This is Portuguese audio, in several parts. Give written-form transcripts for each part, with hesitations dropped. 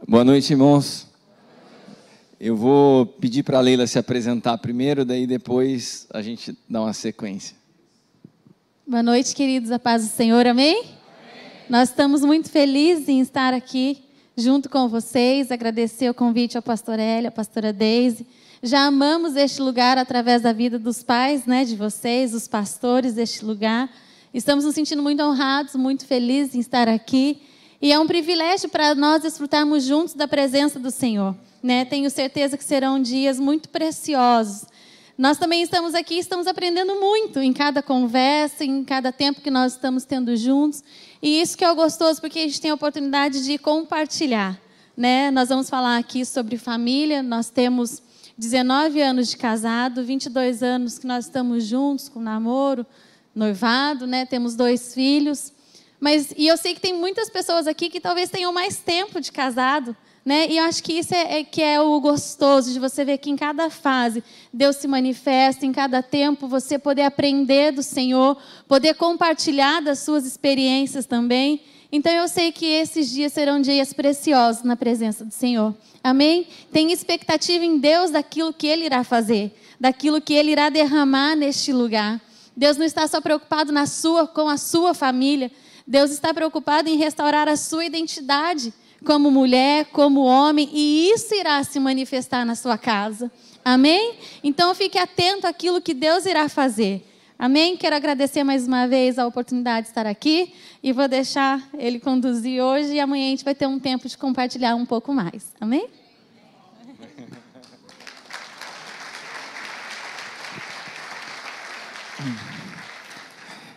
Boa noite, irmãos. Eu vou pedir para a Leila se apresentar primeiro, daí depois a gente dá uma sequência. Boa noite, queridos, a paz do Senhor, amém? Nós estamos muito felizes em estar aqui junto com vocês, agradecer o convite ao pastor Hélio, à pastora Deise. Já amamos este lugar através da vida dos pais, de vocês, os pastores deste lugar. Estamos nos sentindo muito honrados, muito felizes em estar aqui. E é um privilégio para nós desfrutarmos juntos da presença do Senhor. Tenho certeza que serão dias muito preciosos. Nós também estamos aqui, estamos aprendendo muito em cada conversa, em cada tempo que nós estamos tendo juntos. E isso que é o gostoso, porque a gente tem a oportunidade de compartilhar. Nós vamos falar aqui sobre família. Nós temos 19 anos de casado, 22 anos que nós estamos juntos com namoro, noivado, temos 2 filhos. E eu sei que tem muitas pessoas aqui que talvez tenham mais tempo de casado, e eu acho que isso que é o gostoso, de você ver que em cada fase Deus se manifesta, em cada tempo você poder aprender do Senhor, poder compartilhar das suas experiências também. Então eu sei que esses dias serão dias preciosos na presença do Senhor. Amém? Tem expectativa em Deus daquilo que Ele irá fazer, daquilo que Ele irá derramar neste lugar. Deus não está só preocupado com a sua família. Deus está preocupado em restaurar a sua identidade como mulher, como homem, e isso irá se manifestar na sua casa. Amém? Então fique atento àquilo que Deus irá fazer. Amém? Quero agradecer mais uma vez a oportunidade de estar aqui e vou deixar ele conduzir hoje e amanhã a gente vai ter um tempo de compartilhar um pouco mais. Amém?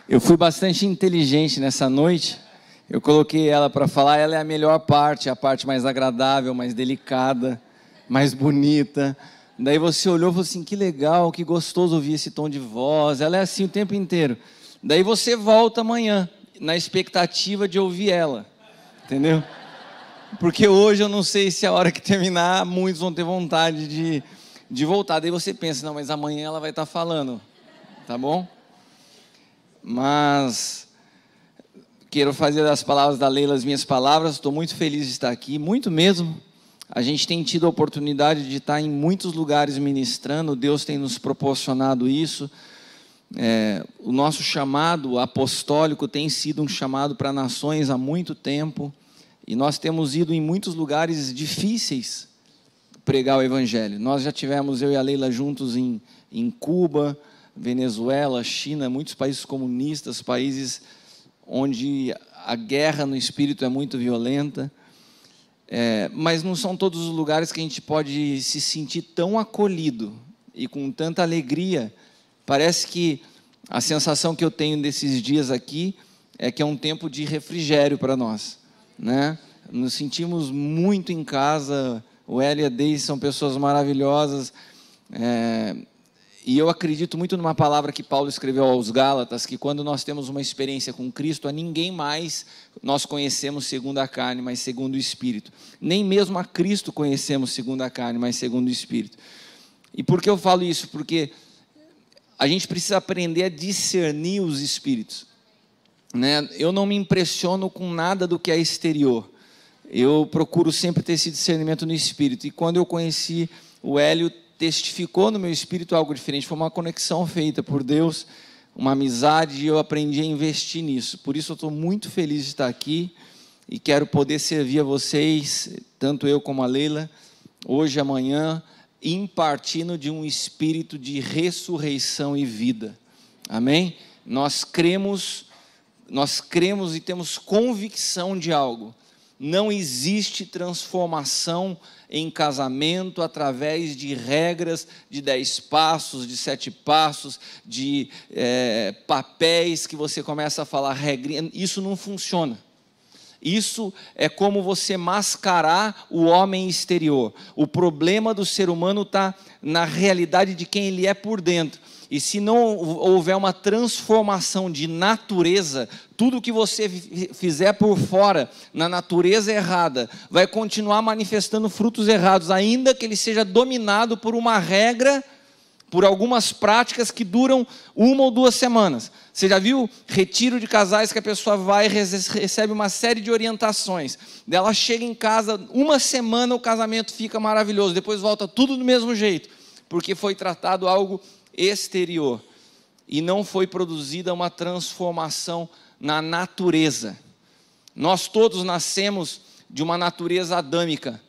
Eu fui bastante inteligente nessa noite. Eu coloquei ela para falar. Ela é a melhor parte, a parte mais agradável, mais delicada, mais bonita. Daí você olhou e falou assim: que legal, que gostoso ouvir esse tom de voz. Ela é assim o tempo inteiro. Daí você volta amanhã, na expectativa de ouvir ela. Entendeu? Porque hoje eu não sei se a hora que terminar, muitos vão ter vontade de voltar. Daí você pensa: não, mas amanhã ela vai estar falando. Tá bom? Mas quero fazer das palavras da Leila as minhas palavras. Estou muito feliz de estar aqui, muito mesmo. A gente tem tido a oportunidade de estar em muitos lugares ministrando. Deus tem nos proporcionado isso. O nosso chamado apostólico tem sido um chamado para nações há muito tempo. E nós temos ido em muitos lugares difíceis pregar o Evangelho. Nós já tivemos, eu e a Leila, juntos em Cuba, Venezuela, China, muitos países comunistas, países onde a guerra no espírito é muito violenta, mas não são todos os lugares que a gente pode se sentir tão acolhido e com tanta alegria. Parece que a sensação que eu tenho desses dias aqui é que é um tempo de refrigério para nós, Nos sentimos muito em casa. O Hélio e a Deise são pessoas maravilhosas, e eu acredito muito numa palavra que Paulo escreveu aos Gálatas, que quando nós temos uma experiência com Cristo, a ninguém mais nós conhecemos segundo a carne, mas segundo o Espírito. Nem mesmo a Cristo conhecemos segundo a carne, mas segundo o Espírito. E por que eu falo isso? Porque a gente precisa aprender a discernir os Espíritos. Eu não me impressiono com nada do que é exterior. Eu procuro sempre ter esse discernimento no Espírito. E quando eu conheci o Hélio, testificou no meu espírito algo diferente. Foi uma conexão feita por Deus, uma amizade, e eu aprendi a investir nisso. Por isso eu estou muito feliz de estar aqui e quero poder servir a vocês, tanto eu como a Leila, hoje e amanhã, impartindo de um espírito de ressurreição e vida. Amém? Nós cremos e temos convicção de algo. Não existe transformação em casamento através de regras de 10 passos, de 7 passos, de papéis que você começa a falar regrinha. Isso não funciona. Isso é como você mascarar o homem exterior. O problema do ser humano está na realidade de quem ele é por dentro. E se não houver uma transformação de natureza, tudo que você fizer por fora, na natureza errada, vai continuar manifestando frutos errados, ainda que ele seja dominado por uma regra, por algumas práticas que duram 1 ou 2 semanas. Você já viu retiro de casais que a pessoa vai e recebe uma série de orientações. Ela chega em casa, 1 semana o casamento fica maravilhoso, depois volta tudo do mesmo jeito, porque foi tratado algo exterior e não foi produzida uma transformação na natureza. Nós todos nascemos de uma natureza adâmica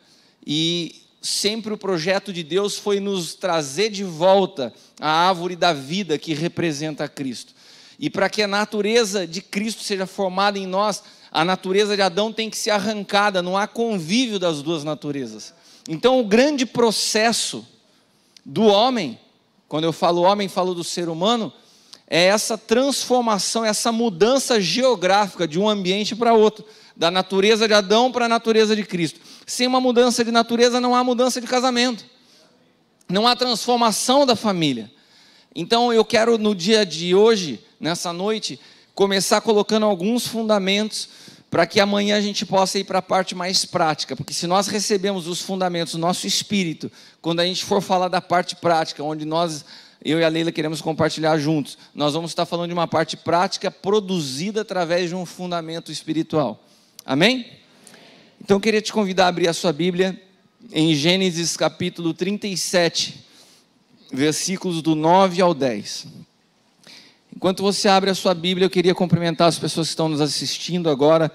e sempre o projeto de Deus foi nos trazer de volta a árvore da vida que representa Cristo. E para que a natureza de Cristo seja formada em nós, a natureza de Adão tem que ser arrancada, não há convívio das duas naturezas. Então o grande processo do homem, quando eu falo homem, falo do ser humano, é essa transformação, essa mudança geográfica de um ambiente para outro, da natureza de Adão para a natureza de Cristo. Sem uma mudança de natureza não há mudança de casamento, não há transformação da família. Então eu quero no dia de hoje, nessa noite, começar colocando alguns fundamentos para que amanhã a gente possa ir para a parte mais prática, porque se nós recebemos os fundamentos do nosso espírito, quando a gente for falar da parte prática, onde eu e a Leila queremos compartilhar juntos, nós vamos estar falando de uma parte prática produzida através de um fundamento espiritual. Amém? Então eu queria te convidar a abrir a sua Bíblia em Gênesis capítulo 37, versículos do 9 ao 10. Enquanto você abre a sua Bíblia, eu queria cumprimentar as pessoas que estão nos assistindo agora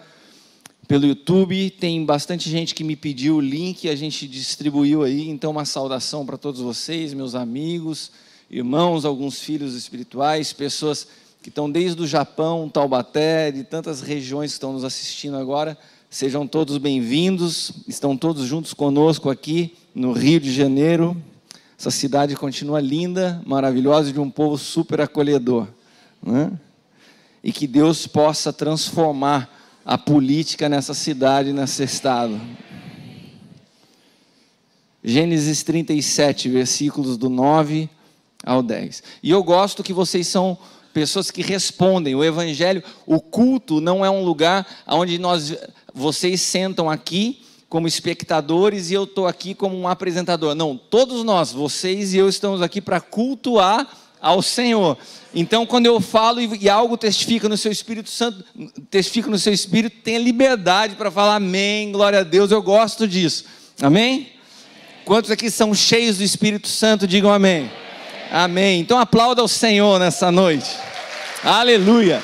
pelo YouTube. Tem bastante gente que me pediu o link, a gente distribuiu aí. Então uma saudação para todos vocês, meus amigos, irmãos, alguns filhos espirituais, pessoas que estão desde o Japão, Taubaté, de tantas regiões que estão nos assistindo agora. Sejam todos bem-vindos, estão todos juntos conosco aqui no Rio de Janeiro. Essa cidade continua linda, maravilhosa, de um povo super acolhedor, né? E que Deus possa transformar a política nessa cidade, nesse estado. Gênesis 37, versículos do 9 ao 10. E eu gosto que vocês são pessoas que respondem. O evangelho, o culto não é um lugar onde vocês sentam aqui como espectadores e eu estou aqui como um apresentador. Não, todos nós, vocês e eu, estamos aqui para cultuar ao Senhor. Então quando eu falo e algo testifica no seu Espírito Santo, testifica no seu Espírito, tenha liberdade para falar amém, glória a Deus, eu gosto disso. Amém? Quantos aqui são cheios do Espírito Santo, digam amém. Amém. Então aplauda o Senhor nessa noite. Aleluia.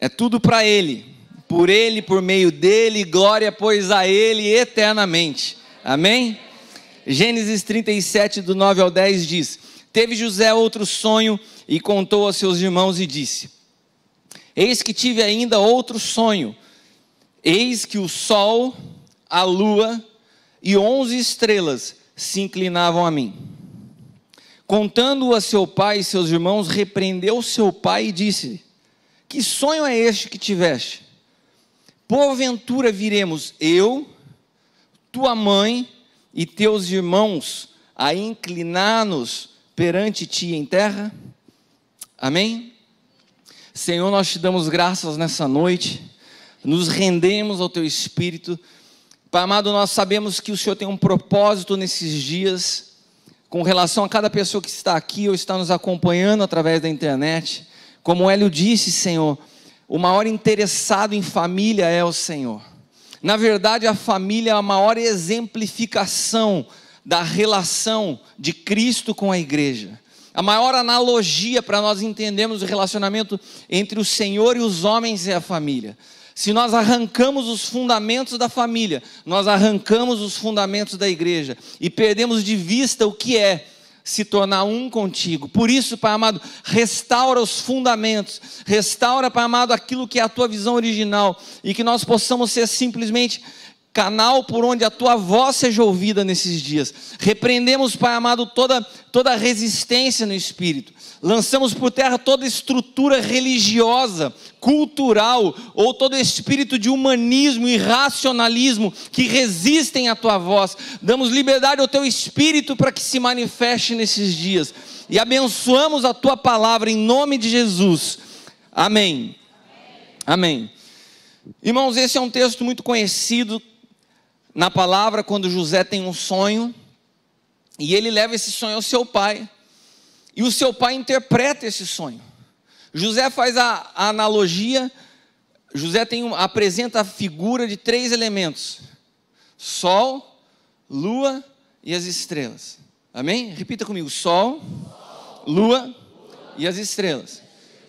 É tudo para Ele, por meio dEle, glória, pois a Ele eternamente. Amém? Gênesis 37, do 9 ao 10 diz: Teve José outro sonho e contou aos seus irmãos e disse: Eis que tive ainda outro sonho. Eis que o sol, a lua e 11 estrelas se inclinavam a mim. Contando-o a seu pai e seus irmãos, repreendeu seu pai e disse-lhe: Que sonho é este que tiveste? Porventura viremos eu, tua mãe e teus irmãos a inclinar-nos perante ti em terra? Amém? Senhor, nós te damos graças nessa noite, nos rendemos ao teu Espírito. Pai amado, nós sabemos que o Senhor tem um propósito nesses dias, com relação a cada pessoa que está aqui ou está nos acompanhando através da internet. Como o Hélio disse, Senhor, o maior interessado em família é o Senhor. Na verdade, a família é a maior exemplificação da relação de Cristo com a igreja. A maior analogia para nós entendermos o relacionamento entre o Senhor e os homens é a família. Se nós arrancamos os fundamentos da família, nós arrancamos os fundamentos da igreja e perdemos de vista o que é se tornar um contigo. Por isso, Pai amado, restaura os fundamentos, restaura, Pai amado, aquilo que é a tua visão original, e que nós possamos ser simplesmente canal por onde a tua voz seja ouvida nesses dias. Repreendemos, Pai amado, toda resistência no espírito. Lançamos por terra toda estrutura religiosa, cultural, ou todo espírito de humanismo e racionalismo que resistem à tua voz. Damos liberdade ao teu espírito para que se manifeste nesses dias. E abençoamos a tua palavra em nome de Jesus. Amém. Amém. Irmãos, esse é um texto muito conhecido na palavra, quando José tem um sonho, e ele leva esse sonho ao seu pai, e o seu pai interpreta esse sonho. José faz a analogia, José apresenta a figura de 3 elementos: sol, lua e as estrelas. Amém? Repita comigo: sol, lua e as estrelas.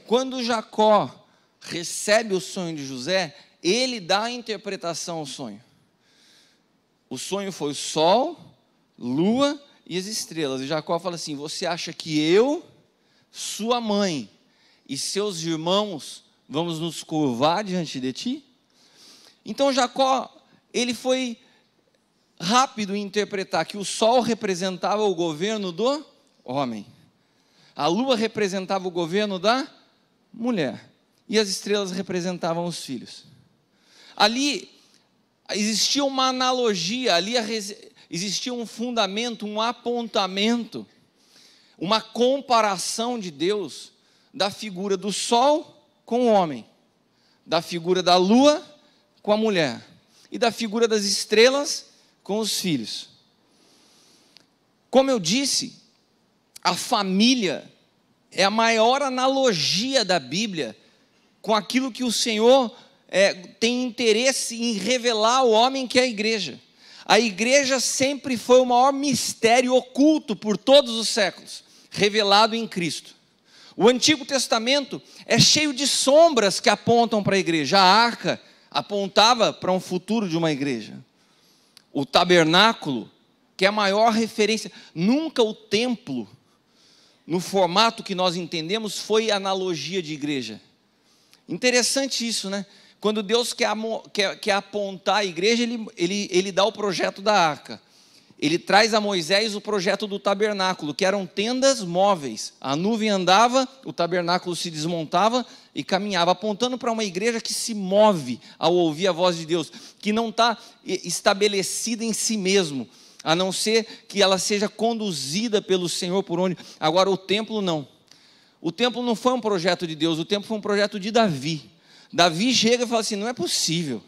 Quando Jacó recebe o sonho de José, ele dá a interpretação ao sonho. O sonho foi o sol, lua e as estrelas. E Jacó fala assim: você acha que eu, sua mãe e seus irmãos vamos nos curvar diante de ti? Então Jacó, ele foi rápido em interpretar que o sol representava o governo do homem, a lua representava o governo da mulher, e as estrelas representavam os filhos. Ali existia uma analogia, ali existia um fundamento, um apontamento, uma comparação de Deus da figura do sol com o homem, da figura da lua com a mulher e da figura das estrelas com os filhos. Como eu disse, a família é a maior analogia da Bíblia com aquilo que o Senhor tem interesse em revelar ao homem, que é a igreja. A igreja sempre foi o maior mistério oculto por todos os séculos, revelado em Cristo. O Antigo Testamento é cheio de sombras que apontam para a igreja. A arca apontava para um futuro de uma igreja. O tabernáculo, que é a maior referência, nunca o templo, no formato que nós entendemos, foi analogia de igreja. Interessante isso, né? Quando Deus quer apontar a igreja, ele dá o projeto da arca. Ele traz a Moisés o projeto do tabernáculo, que eram tendas móveis. A nuvem andava, o tabernáculo se desmontava e caminhava, apontando para uma igreja que se move ao ouvir a voz de Deus, que não está estabelecida em si mesmo, a não ser que ela seja conduzida pelo Senhor por onde. Agora, o templo não. O templo não foi um projeto de Deus, o templo foi um projeto de Davi. Davi chega e fala assim: não é possível,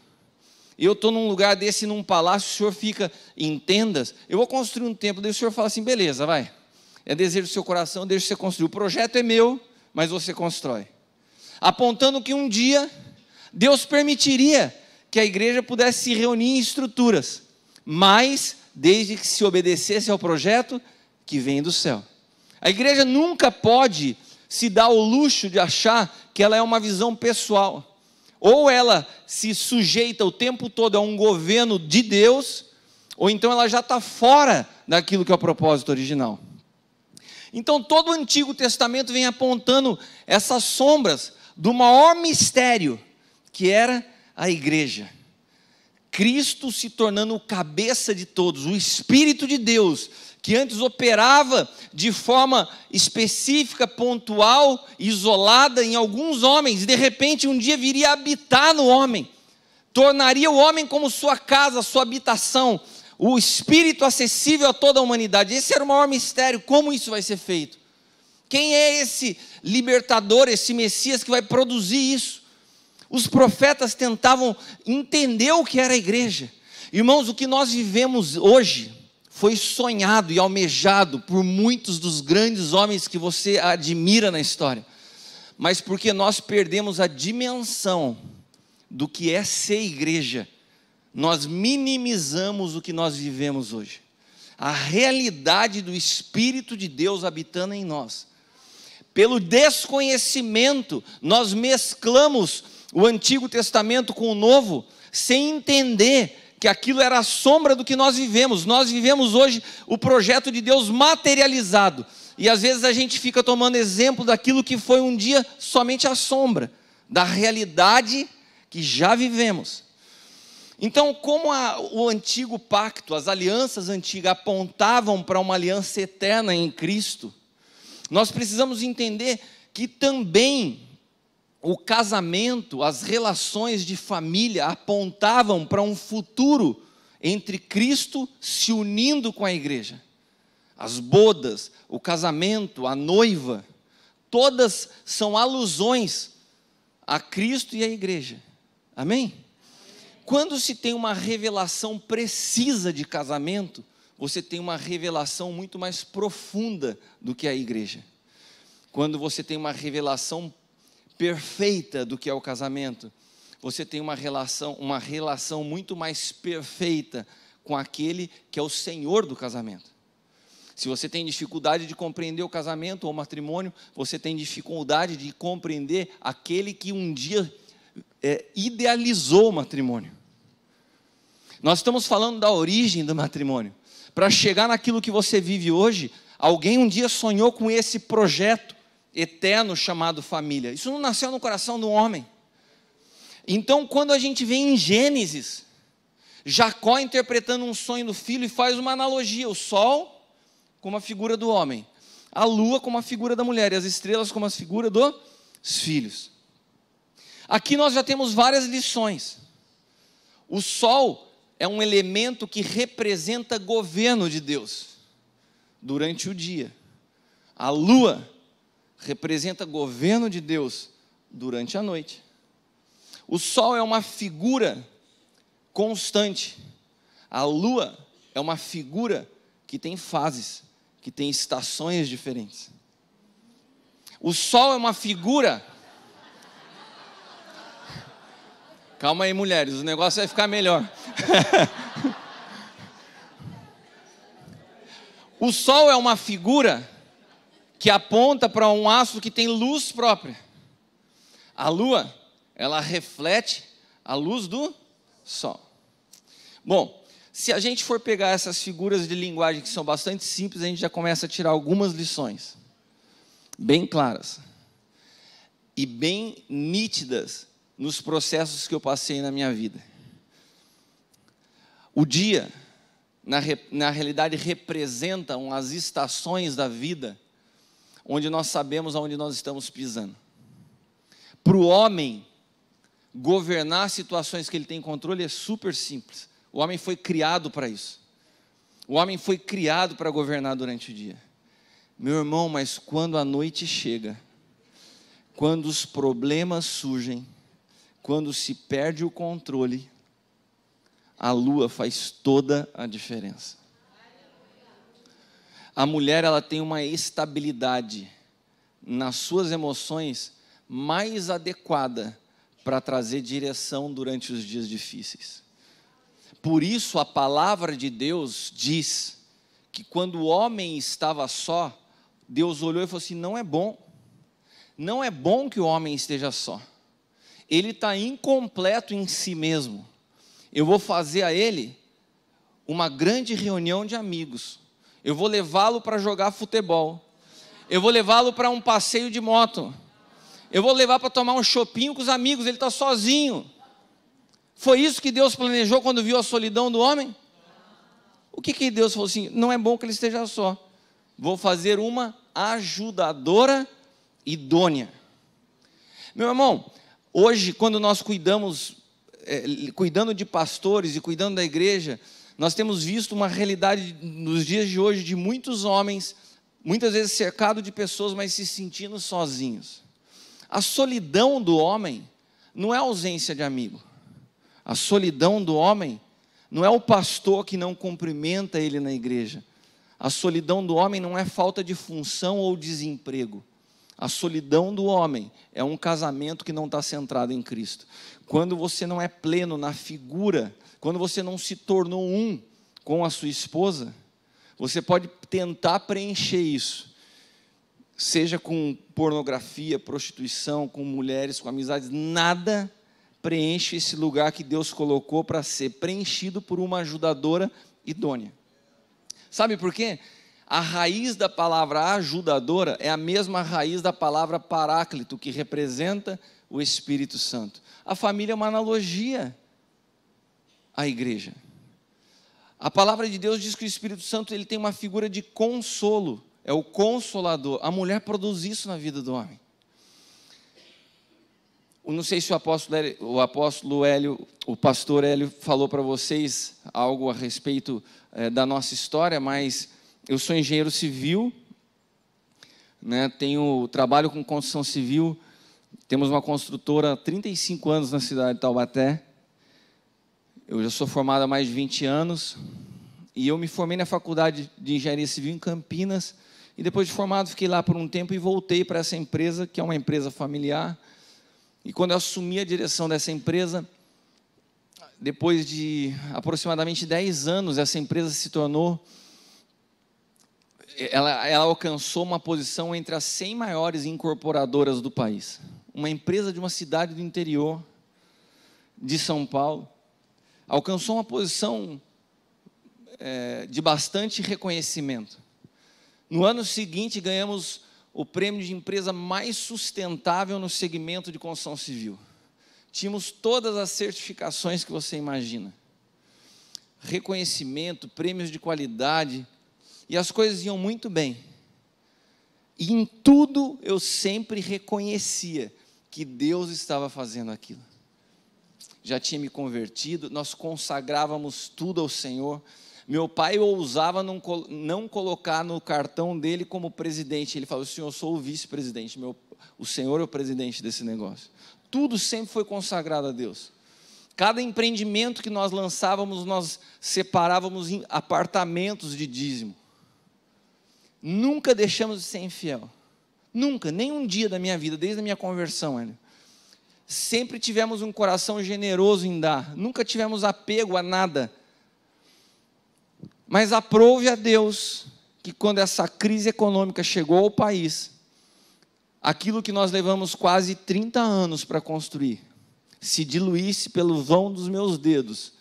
eu estou num lugar desse, num palácio, o senhor fica em tendas, eu vou construir um templo. Daí o senhor fala assim: beleza, vai, é desejo do seu coração, deixa você construir, o projeto é meu, mas você constrói. Apontando que um dia, Deus permitiria que a igreja pudesse se reunir em estruturas, mas desde que se obedecesse ao projeto que vem do céu. A igreja nunca pode se dar o luxo de achar que ela é uma visão pessoal. Ou ela se sujeita o tempo todo a um governo de Deus, ou então ela já está fora daquilo que é o propósito original. Então todo o Antigo Testamento vem apontando essas sombras do maior mistério, que era a igreja. Cristo se tornando o cabeça de todos, o Espírito de Deus, que antes operava de forma específica, pontual, isolada em alguns homens, e de repente um dia viria habitar no homem, tornaria o homem como sua casa, sua habitação, o Espírito acessível a toda a humanidade. Esse era o maior mistério. Como isso vai ser feito? Quem é esse libertador, esse Messias que vai produzir isso? Os profetas tentavam entender o que era a igreja. Irmãos, o que nós vivemos hoje foi sonhado e almejado por muitos dos grandes homens que você admira na história, mas porque nós perdemos a dimensão do que é ser igreja, nós minimizamos o que nós vivemos hoje, a realidade do Espírito de Deus habitando em nós. Pelo desconhecimento, nós mesclamos o Antigo Testamento com o Novo, sem entender que aquilo era a sombra do que nós vivemos. Nós vivemos hoje o projeto de Deus materializado, e às vezes a gente fica tomando exemplo daquilo que foi um dia somente a sombra da realidade que já vivemos. Então, como o antigo pacto, as alianças antigas apontavam para uma aliança eterna em Cristo, nós precisamos entender que também o casamento, as relações de família apontavam para um futuro entre Cristo se unindo com a igreja. As bodas, o casamento, a noiva, todas são alusões a Cristo e a igreja. Amém? Quando se tem uma revelação precisa de casamento, você tem uma revelação muito mais profunda do que a igreja. Quando você tem uma revelação perfeita do que é o casamento, você tem uma relação muito mais perfeita com aquele que é o Senhor do casamento. Se você tem dificuldade de compreender o casamento ou o matrimônio, você tem dificuldade de compreender aquele que um dia idealizou o matrimônio. Nós estamos falando da origem do matrimônio. Para chegar naquilo que você vive hoje, alguém um dia sonhou com esse projeto eterno chamado família. Isso não nasceu no coração do homem. Então, quando a gente vê em Gênesis, Jacó interpretando um sonho do filho e faz uma analogia, o sol como a figura do homem, a lua como a figura da mulher e as estrelas como a figura dos filhos. Aqui nós já temos várias lições. O sol é um elemento que representa governo de Deus durante o dia. A lua representa governo de Deus durante a noite. O sol é uma figura constante. A lua é uma figura que tem fases, que tem estações diferentes. O sol é uma figura... Calma aí, mulheres, o negócio vai ficar melhor. O sol é uma figura que aponta para um astro que tem luz própria. A lua, ela reflete a luz do sol. Bom, se a gente for pegar essas figuras de linguagem que são bastante simples, a gente já começa a tirar algumas lições bem claras e bem nítidas nos processos que eu passei na minha vida. O dia, na realidade, representam as estações da vida, onde nós sabemos aonde nós estamos pisando. Para o homem, governar situações que ele tem controle é super simples. O homem foi criado para isso. O homem foi criado para governar durante o dia. Meu irmão, mas quando a noite chega, quando os problemas surgem, quando se perde o controle, a lua faz toda a diferença. A mulher, ela tem uma estabilidade nas suas emoções mais adequada para trazer direção durante os dias difíceis. Por isso a palavra de Deus diz que quando o homem estava só, Deus olhou e falou assim: não é bom que o homem esteja só. Ele está incompleto em si mesmo. Eu vou fazer a ele uma grande reunião de amigos. Eu vou levá-lo para jogar futebol. Eu vou levá-lo para um passeio de moto. Eu vou levar para tomar um chopinho com os amigos. Ele está sozinho. Foi isso que Deus planejou quando viu a solidão do homem? O que Deus falou assim? Não é bom que ele esteja só. Vou fazer uma ajudadora idônea. Meu irmão, hoje, quando nós cuidando de pastores e cuidando da igreja, nós temos visto uma realidade nos dias de hoje de muitos homens, muitas vezes cercados de pessoas, mas se sentindo sozinhos. A solidão do homem não é ausência de amigo. A solidão do homem não é o pastor que não cumprimenta ele na igreja. A solidão do homem não é falta de função ou desemprego. A solidão do homem é um casamento que não está centrado em Cristo. Quando você não é pleno na figura, quando você não se tornou um com a sua esposa, você pode tentar preencher isso, seja com pornografia, prostituição, com mulheres, com amizades, nada preenche esse lugar que Deus colocou para ser preenchido por uma ajudadora idônea. Sabe por quê? A raiz da palavra ajudadora é a mesma raiz da palavra paráclito, que representa o Espírito Santo. A família é uma analogia. a igreja. A palavra de Deus diz que o Espírito Santo ele tem uma figura de consolo, é o consolador. A mulher produz isso na vida do homem. Eu não sei se o apóstolo Hélio, o pastor Hélio falou para vocês algo a respeito da nossa história, mas eu sou engenheiro civil, né, trabalho com construção civil, temos uma construtora há 35 anos na cidade de Taubaté. Eu já sou formado há mais de 20 anos e eu me formei na faculdade de engenharia civil em Campinas e depois de formado fiquei lá por um tempo e voltei para essa empresa, que é uma empresa familiar. E quando eu assumi a direção dessa empresa, depois de aproximadamente 10 anos, essa empresa se tornou, ela alcançou uma posição entre as 100 maiores incorporadoras do país. Uma empresa de uma cidade do interior de São Paulo, alcançou uma posição de bastante reconhecimento. No ano seguinte, ganhamos o prêmio de empresa mais sustentável no segmento de construção civil. Tínhamos todas as certificações que você imagina. Reconhecimento, prêmios de qualidade, e as coisas iam muito bem. E em tudo eu sempre reconhecia que Deus estava fazendo aquilo. Já tinha me convertido, nós consagrávamos tudo ao Senhor. Meu pai ousava não colocar no cartão dele como presidente. Ele falou: senhor, eu sou o vice-presidente, o senhor é o presidente desse negócio. Tudo sempre foi consagrado a Deus. Cada empreendimento que nós lançávamos, nós separávamos em apartamentos de dízimo. Nunca deixamos de ser infiel. Nunca, nem um dia da minha vida, desde a minha conversão, Hélio. Sempre tivemos um coração generoso em dar. Nunca tivemos apego a nada. Mas aprove a Deus que quando essa crise econômica chegou ao país, aquilo que nós levamos quase 30 anos para construir, se diluísse pelo vão dos meus dedos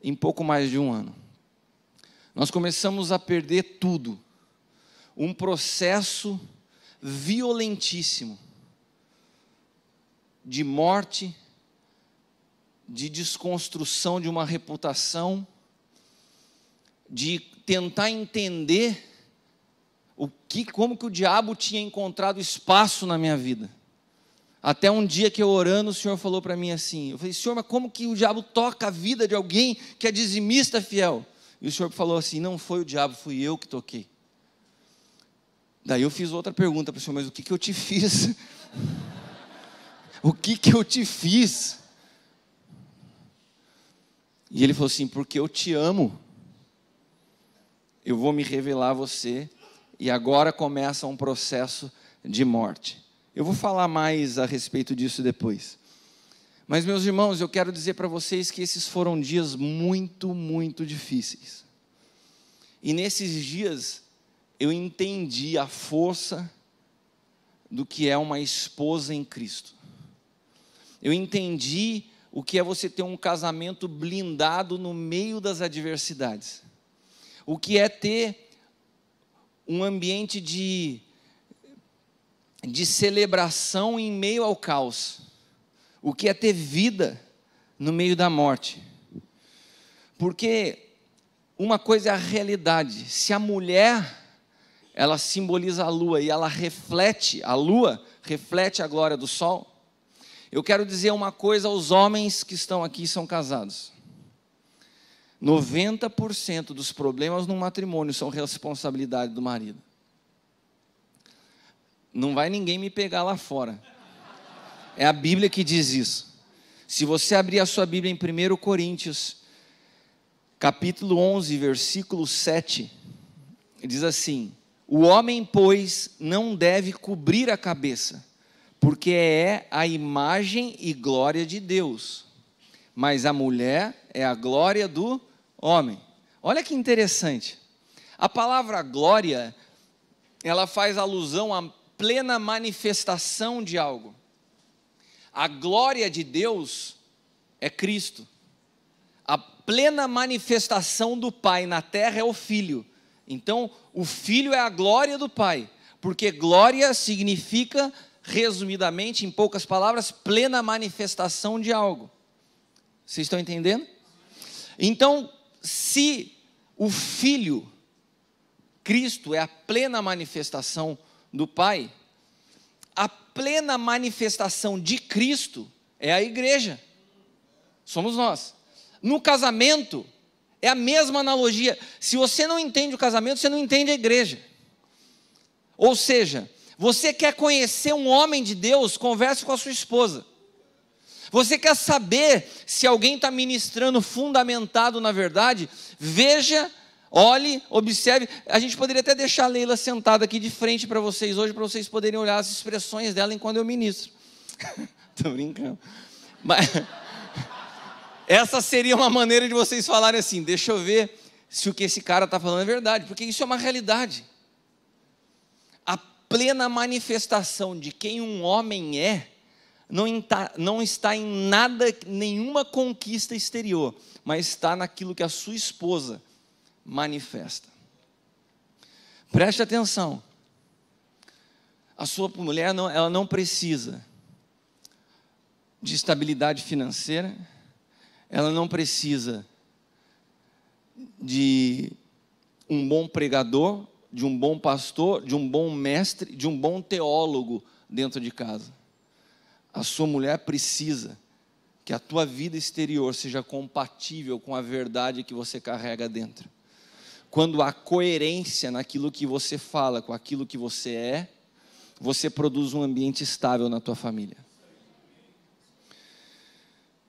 em pouco mais de um ano. Nós começamos a perder tudo. Um processo violentíssimo de morte, de desconstrução de uma reputação, de tentar entender como que o diabo tinha encontrado espaço na minha vida. Até um dia que eu orando, o Senhor falou para mim assim, eu falei: Senhor, mas como que o diabo toca a vida de alguém que é dizimista fiel? E o Senhor falou assim: não foi o diabo, fui eu que toquei. Daí eu fiz outra pergunta para o Senhor: mas o que eu te fiz? O que eu te fiz? E ele falou assim: porque eu te amo. Eu vou me revelar a você, e agora começa um processo de morte. Eu vou falar mais a respeito disso depois. Mas, meus irmãos, eu quero dizer para vocês que esses foram dias muito, muito difíceis. E nesses dias, eu entendi a força do que é uma esposa em Cristo. Eu entendi o que é você ter um casamento blindado no meio das adversidades. O que é ter um ambiente de celebração em meio ao caos. O que é ter vida no meio da morte. Porque uma coisa é a realidade. Se a mulher, ela simboliza a lua e ela reflete, a lua reflete a glória do sol. Eu quero dizer uma coisa aos homens que estão aqui e são casados. 90% dos problemas no matrimônio são responsabilidade do marido. Não vai ninguém me pegar lá fora. É a Bíblia que diz isso. Se você abrir a sua Bíblia em 1 Coríntios, capítulo 11, versículo 7, diz assim: o homem, pois, não deve cobrir a cabeça, porque é a imagem e glória de Deus, mas a mulher é a glória do homem. Olha que interessante. A palavra glória, ela faz alusão à plena manifestação de algo. A glória de Deus é Cristo. A plena manifestação do Pai na terra é o Filho. Então, o Filho é a glória do Pai, porque glória significa, resumidamente, em poucas palavras, plena manifestação de algo. Vocês estão entendendo? Então, se o Filho, Cristo, é a plena manifestação do Pai, a plena manifestação de Cristo é a igreja, somos nós. No casamento, é a mesma analogia. Se você não entende o casamento, você não entende a igreja. Ou seja, você quer conhecer um homem de Deus, converse com a sua esposa. Você quer saber se alguém está ministrando fundamentado na verdade? Veja, olhe, observe. A gente poderia até deixar a Leila sentada aqui de frente para vocês hoje, para vocês poderem olhar as expressões dela enquanto eu ministro. Estou brincando. Mas essa seria uma maneira de vocês falarem assim, deixa eu ver se o que esse cara está falando é verdade, porque isso é uma realidade. A plena manifestação de quem um homem é, não está em nada, nenhuma conquista exterior, mas está naquilo que a sua esposa manifesta. Preste atenção. A sua mulher, ela não precisa de estabilidade financeira, ela não precisa de um bom pregador, de um bom pastor, de um bom mestre, de um bom teólogo dentro de casa. A sua mulher precisa que a tua vida exterior seja compatível com a verdade que você carrega dentro. Quando há coerência naquilo que você fala com aquilo que você é, você produz um ambiente estável na tua família.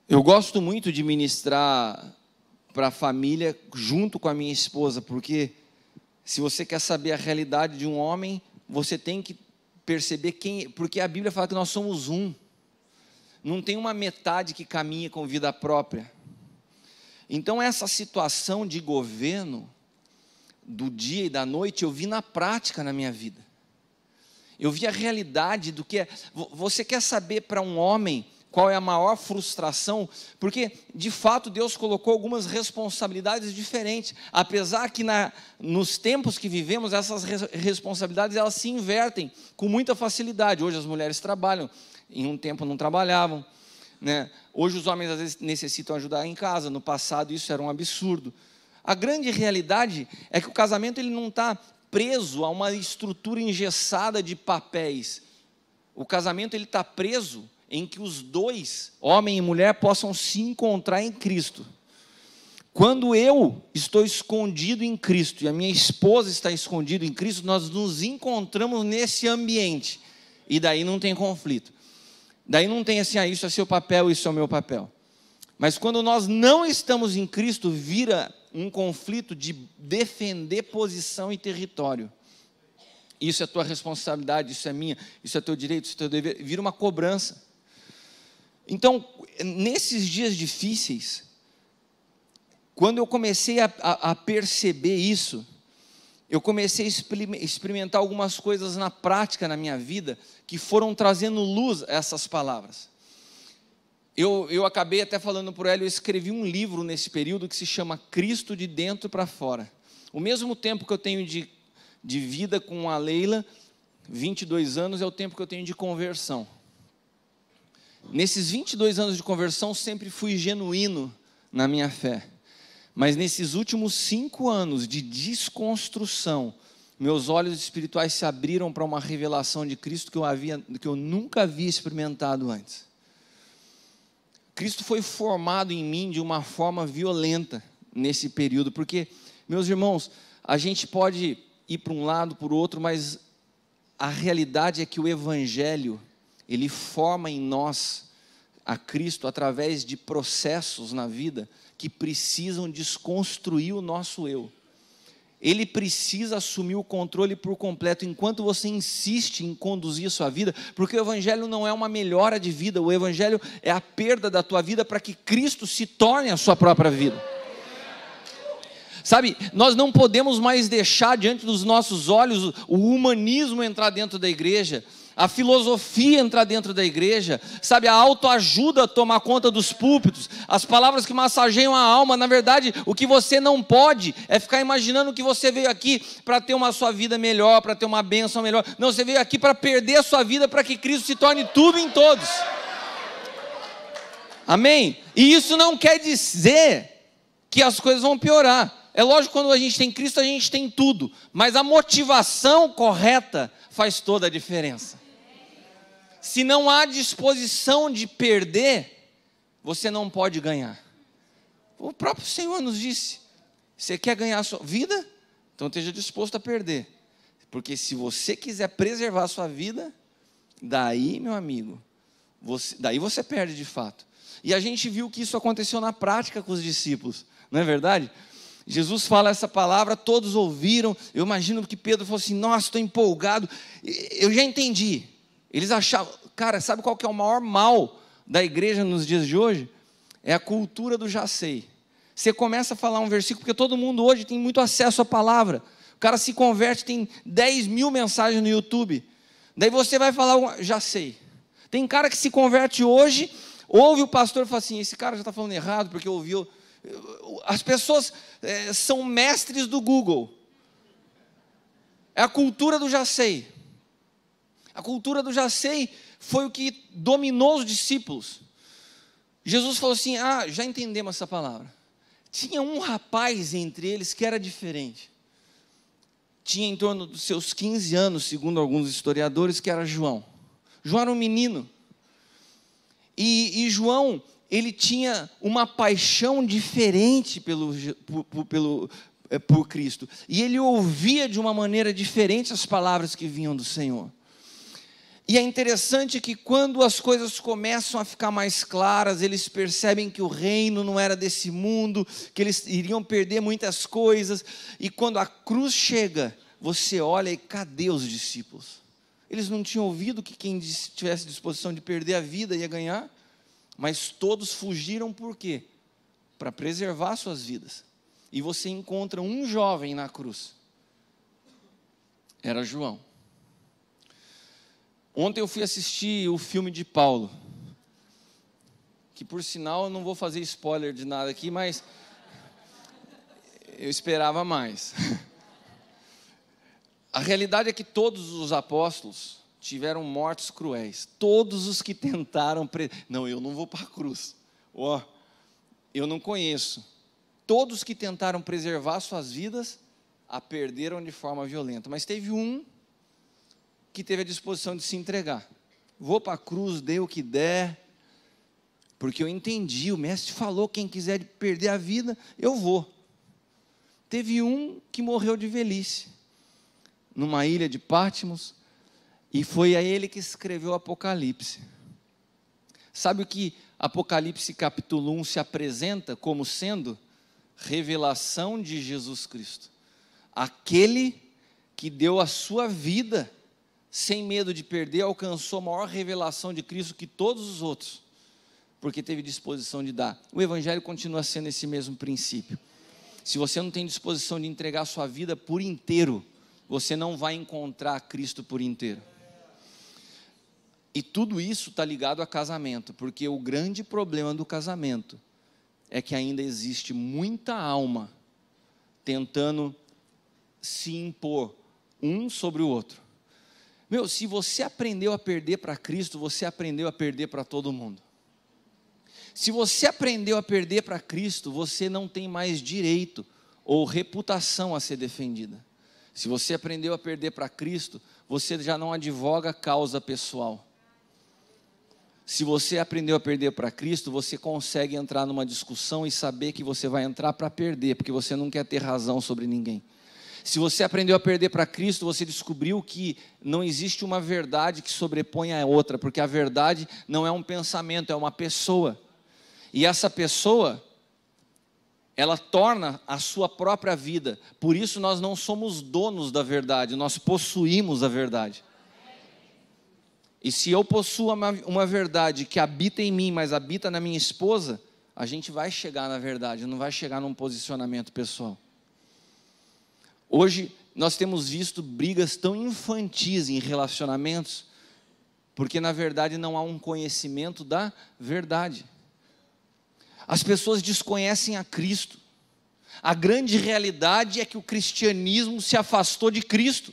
Eu gosto muito de ministrar para a família junto com a minha esposa, porque se você quer saber a realidade de um homem, você tem que perceber quem, porque a Bíblia fala que nós somos um. Não tem uma metade que caminha com vida própria. Então essa situação de governo do dia e da noite eu vi na prática na minha vida. Eu vi a realidade do que é. Você quer saber para um homem qual é a maior frustração? Porque de fato Deus colocou algumas responsabilidades diferentes, apesar que nos tempos que vivemos essas responsabilidades elas se invertem com muita facilidade. Hoje as mulheres trabalham, em um tempo não trabalhavam, né? Hoje os homens às vezes necessitam ajudar em casa, no passado isso era um absurdo. A grande realidade é que o casamento ele não está preso a uma estrutura engessada de papéis. O casamento ele está preso em que os dois, homem e mulher, possam se encontrar em Cristo. Quando eu estou escondido em Cristo e a minha esposa está escondida em Cristo, nós nos encontramos nesse ambiente e daí não tem conflito. Daí não tem assim, isso é seu papel, isso é o meu papel. Mas quando nós não estamos em Cristo, vira um conflito de defender posição e território. Isso é tua responsabilidade, isso é minha, isso é teu direito, isso é teu dever, vira uma cobrança. Então, nesses dias difíceis, quando eu comecei a perceber isso, eu comecei a experimentar algumas coisas na prática na minha vida, que foram trazendo luz a essas palavras. Eu acabei até falando por ela, eu escrevi um livro nesse período que se chama Cristo de Dentro para Fora. O mesmo tempo que eu tenho de vida com a Leila, 22 anos, é o tempo que eu tenho de conversão. Nesses 22 anos de conversão, sempre fui genuíno na minha fé. Mas nesses últimos 5 anos de desconstrução, meus olhos espirituais se abriram para uma revelação de Cristo que eu nunca havia experimentado antes. Cristo foi formado em mim de uma forma violenta nesse período, porque, meus irmãos, a gente pode ir para um lado, para o outro, mas a realidade é que o Evangelho, ele forma em nós a Cristo através de processos na vida que precisam desconstruir o nosso eu. Ele precisa assumir o controle por completo, enquanto você insiste em conduzir a sua vida, porque o Evangelho não é uma melhora de vida, o Evangelho é a perda da tua vida para que Cristo se torne a sua própria vida. Sabe, nós não podemos mais deixar diante dos nossos olhos o humanismo entrar dentro da igreja, a filosofia entrar dentro da igreja, sabe, a autoajuda tomar conta dos púlpitos, as palavras que massageiam a alma. Na verdade, o que você não pode é ficar imaginando que você veio aqui para ter uma sua vida melhor, para ter uma bênção melhor. Não, você veio aqui para perder a sua vida, para que Cristo se torne tudo em todos. Amém? E isso não quer dizer que as coisas vão piorar. É lógico que quando a gente tem Cristo, a gente tem tudo, mas a motivação correta faz toda a diferença. Se não há disposição de perder, você não pode ganhar. O próprio Senhor nos disse: você quer ganhar a sua vida? Então esteja disposto a perder. Porque se você quiser preservar a sua vida, daí, meu amigo, daí você perde de fato. E a gente viu que isso aconteceu na prática com os discípulos, não é verdade? Jesus fala essa palavra, todos ouviram. Eu imagino que Pedro falou assim: nossa, estou empolgado, eu já entendi. Eles achavam, cara, sabe qual que é o maior mal da igreja nos dias de hoje? É a cultura do já sei. Você começa a falar um versículo, porque todo mundo hoje tem muito acesso à palavra. O cara se converte, tem 10 mil mensagens no YouTube. Daí você vai falar, já sei. Tem cara que se converte hoje, ouve o pastor e fala assim: esse cara já está falando errado, porque ouviu. As pessoas são mestres do Google. É a cultura do já sei. A cultura do já sei foi o que dominou os discípulos. Jesus falou assim: já entendemos essa palavra. Tinha um rapaz entre eles que era diferente. Tinha em torno dos seus 15 anos, segundo alguns historiadores, que era João. João era um menino. E João, ele tinha uma paixão diferente por Cristo. E ele ouvia de uma maneira diferente as palavras que vinham do Senhor. E é interessante que quando as coisas começam a ficar mais claras, eles percebem que o reino não era desse mundo, que eles iriam perder muitas coisas. E quando a cruz chega, você olha e cadê os discípulos? Eles não tinham ouvido que quem tivesse disposição de perder a vida ia ganhar, mas todos fugiram por quê? Para preservar suas vidas. E você encontra um jovem na cruz. Era João. Ontem eu fui assistir o filme de Paulo, que por sinal eu não vou fazer spoiler de nada aqui, mas eu esperava mais. A realidade é que todos os apóstolos tiveram mortes cruéis. Todos os que tentaram... Não, eu não vou para a cruz. Eu não conheço. Todos que tentaram preservar suas vidas, a perderam de forma violenta. Mas teve um que teve a disposição de se entregar. Vou para a cruz, dê o que der, porque eu entendi, o mestre falou, quem quiser perder a vida, eu vou. Teve um que morreu de velhice, numa ilha de Patmos, e foi a ele que escreveu o Apocalipse. Sabe o que Apocalipse capítulo 1 se apresenta como sendo? Revelação de Jesus Cristo. Aquele que deu a sua vida, sem medo de perder, alcançou a maior revelação de Cristo que todos os outros, porque teve disposição de dar. O Evangelho continua sendo esse mesmo princípio. Se você não tem disposição de entregar a sua vida por inteiro, você não vai encontrar Cristo por inteiro. E tudo isso está ligado a casamento, porque o grande problema do casamento é que ainda existe muita alma tentando se impor um sobre o outro. Se você aprendeu a perder para Cristo, você aprendeu a perder para todo mundo. Se você aprendeu a perder para Cristo, você não tem mais direito ou reputação a ser defendida. Se você aprendeu a perder para Cristo, você já não advoga causa pessoal. Se você aprendeu a perder para Cristo, você consegue entrar numa discussão e saber que você vai entrar para perder, porque você não quer ter razão sobre ninguém. Se você aprendeu a perder para Cristo, você descobriu que não existe uma verdade que sobrepõe a outra, porque a verdade não é um pensamento, é uma pessoa. E essa pessoa, ela torna a sua própria vida. Por isso nós não somos donos da verdade, nós possuímos a verdade. E se eu possuo uma verdade que habita em mim, mas habita na minha esposa, a gente vai chegar na verdade, não vai chegar num posicionamento pessoal. Hoje nós temos visto brigas tão infantis em relacionamentos, porque na verdade não há um conhecimento da verdade. As pessoas desconhecem a Cristo. A grande realidade é que o cristianismo se afastou de Cristo.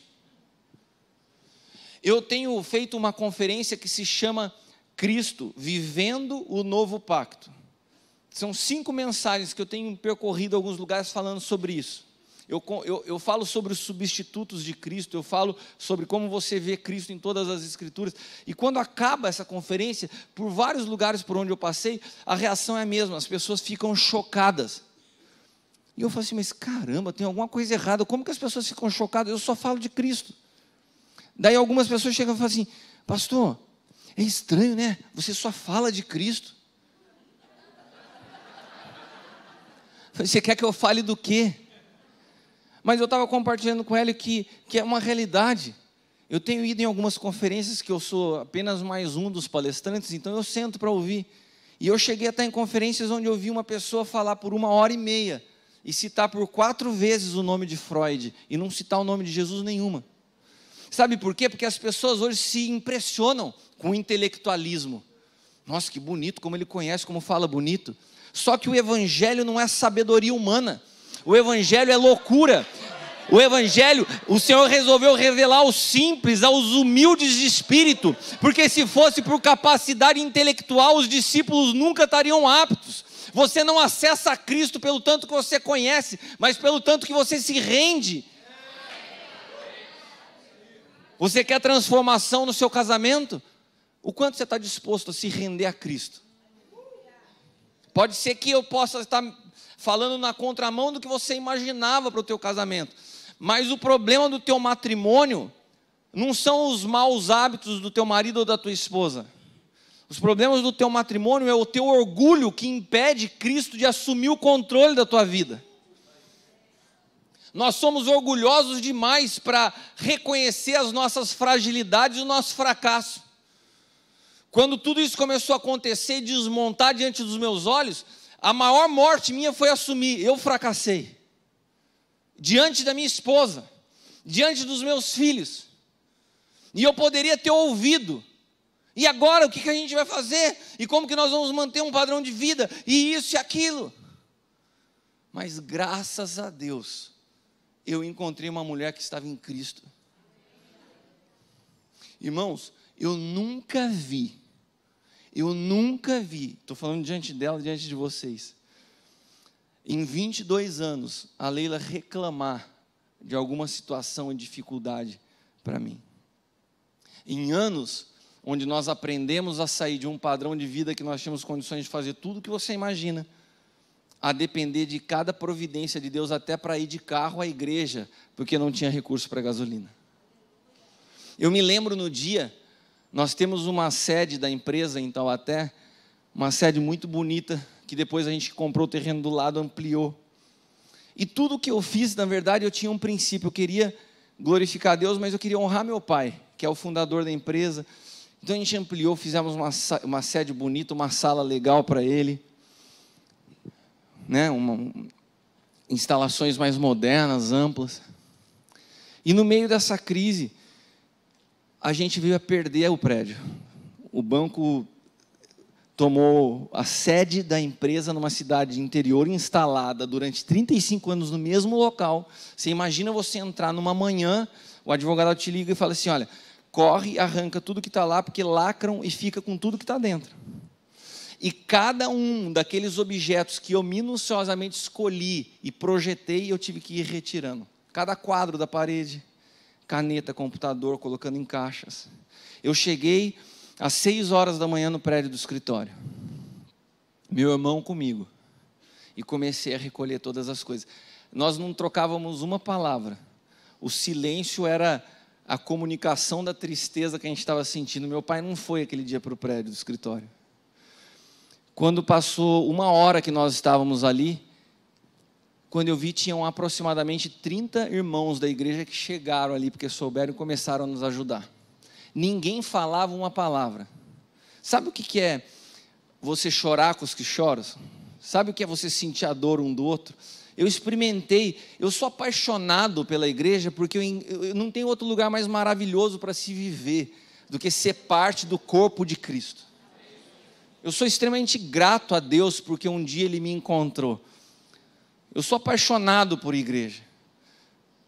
Eu tenho feito uma conferência que se chama Cristo Vivendo o Novo Pacto. São 5 mensagens que eu tenho percorrido alguns lugares falando sobre isso. Eu falo sobre os substitutos de Cristo, eu falo sobre como você vê Cristo em todas as Escrituras. E quando acaba essa conferência, por vários lugares por onde eu passei, a reação é a mesma, as pessoas ficam chocadas. E eu falo assim, mas caramba, tem alguma coisa errada, como que as pessoas ficam chocadas? Eu só falo de Cristo. Daí algumas pessoas chegam e falam assim, pastor, é estranho, né? Você só fala de Cristo. Você quer que eu fale do quê? Mas eu estava compartilhando com ela que é uma realidade. Eu tenho ido em algumas conferências que eu sou apenas mais um dos palestrantes, então eu sento para ouvir. E eu cheguei até em conferências onde eu vi uma pessoa falar por 1h30 e citar por 4 vezes o nome de Freud e não citar o nome de Jesus nenhuma. Sabe por quê? Porque as pessoas hoje se impressionam com o intelectualismo. Nossa, que bonito, como ele conhece, como fala bonito. Só que o evangelho não é sabedoria humana. O evangelho é loucura. O evangelho, o Senhor resolveu revelar aos simples, aos humildes de espírito, porque se fosse por capacidade intelectual, os discípulos nunca estariam aptos. Você não acessa a Cristo pelo tanto que você conhece, mas pelo tanto que você se rende. Você quer transformação no seu casamento? O quanto você está disposto a se render a Cristo? Pode ser que eu possa estar falando na contramão do que você imaginava para o teu casamento, mas o problema do teu matrimônio não são os maus hábitos do teu marido ou da tua esposa. Os problemas do teu matrimônio é o teu orgulho que impede Cristo de assumir o controle da tua vida. Nós somos orgulhosos demais para reconhecer as nossas fragilidades e o nosso fracasso. Quando tudo isso começou a acontecer e desmontar diante dos meus olhos, a maior morte minha foi assumir, eu fracassei. Diante da minha esposa, diante dos meus filhos. E eu poderia ter ouvido. E agora, o que a gente vai fazer? E como que nós vamos manter um padrão de vida? E isso e aquilo. Mas graças a Deus, eu encontrei uma mulher que estava em Cristo. Irmãos, eu nunca vi, estou falando diante dela, diante de vocês, em 22 anos, a Leila reclamar de alguma situação e dificuldade para mim. Em anos onde nós aprendemos a sair de um padrão de vida que nós tínhamos condições de fazer tudo o que você imagina, a depender de cada providência de Deus, até para ir de carro à igreja, porque não tinha recurso para gasolina. Eu me lembro no dia, nós temos uma sede da empresa em Taubaté, uma sede muito bonita, que depois a gente comprou o terreno do lado, ampliou. E tudo que eu fiz, na verdade, eu tinha um princípio, eu queria glorificar a Deus, mas eu queria honrar meu pai, que é o fundador da empresa. Então a gente ampliou, fizemos uma sede bonita, uma sala legal para ele, né? Instalações mais modernas, amplas. E no meio dessa crise, a gente veio a perder o prédio. O banco tomou a sede da empresa numa cidade interior, instalada durante 35 anos no mesmo local. Você imagina você entrar numa manhã, o advogado te liga e fala assim, olha, corre, arranca tudo que está lá, porque lacram e fica com tudo que está dentro. E cada um daqueles objetos que eu minuciosamente escolhi e projetei, eu tive que ir retirando. Cada quadro da parede, caneta, computador, colocando em caixas. Eu cheguei às 6 horas da manhã no prédio do escritório. Meu irmão comigo. E comecei a recolher todas as coisas. Nós não trocávamos uma palavra. O silêncio era a comunicação da tristeza que a gente estava sentindo. Meu pai não foi aquele dia para o prédio do escritório. Quando passou 1 hora que nós estávamos ali, quando eu vi, tinham aproximadamente 30 irmãos da igreja que chegaram ali, porque souberam e começaram a nos ajudar. Ninguém falava uma palavra. Sabe o que é você chorar com os que choram? Sabe o que é você sentir a dor um do outro? Eu experimentei, eu sou apaixonado pela igreja, porque eu não tenho outro lugar mais maravilhoso para se viver do que ser parte do corpo de Cristo. Eu sou extremamente grato a Deus, porque um dia Ele me encontrou. Eu sou apaixonado por igreja.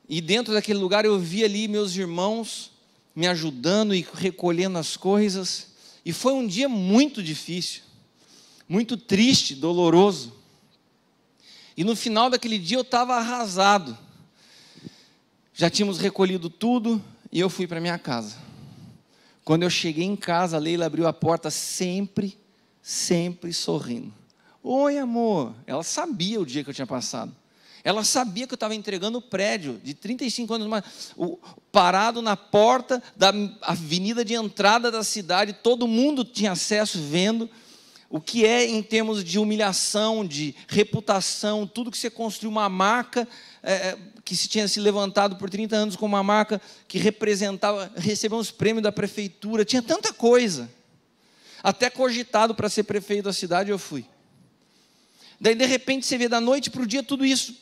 E dentro daquele lugar eu vi ali meus irmãos me ajudando e recolhendo as coisas. E foi um dia muito difícil. muito triste, doloroso. E no final daquele dia eu estava arrasado. Já tínhamos recolhido tudo e eu fui para minha casa. Quando eu cheguei em casa, a Leila abriu a porta sempre sorrindo. Oi, amor. Ela sabia o dia que eu tinha passado. Ela sabia que eu estava entregando o prédio de 35 anos, parado na porta da avenida de entrada da cidade, todo mundo tinha acesso, vendo o que é em termos de humilhação, de reputação, tudo que você construiu, uma marca que se tinha se levantado por 30 anos como uma marca que representava, recebeu uns prêmios da prefeitura, tinha tanta coisa, até cogitado para ser prefeito da cidade eu fui. Daí de repente você vê da noite para o dia tudo isso,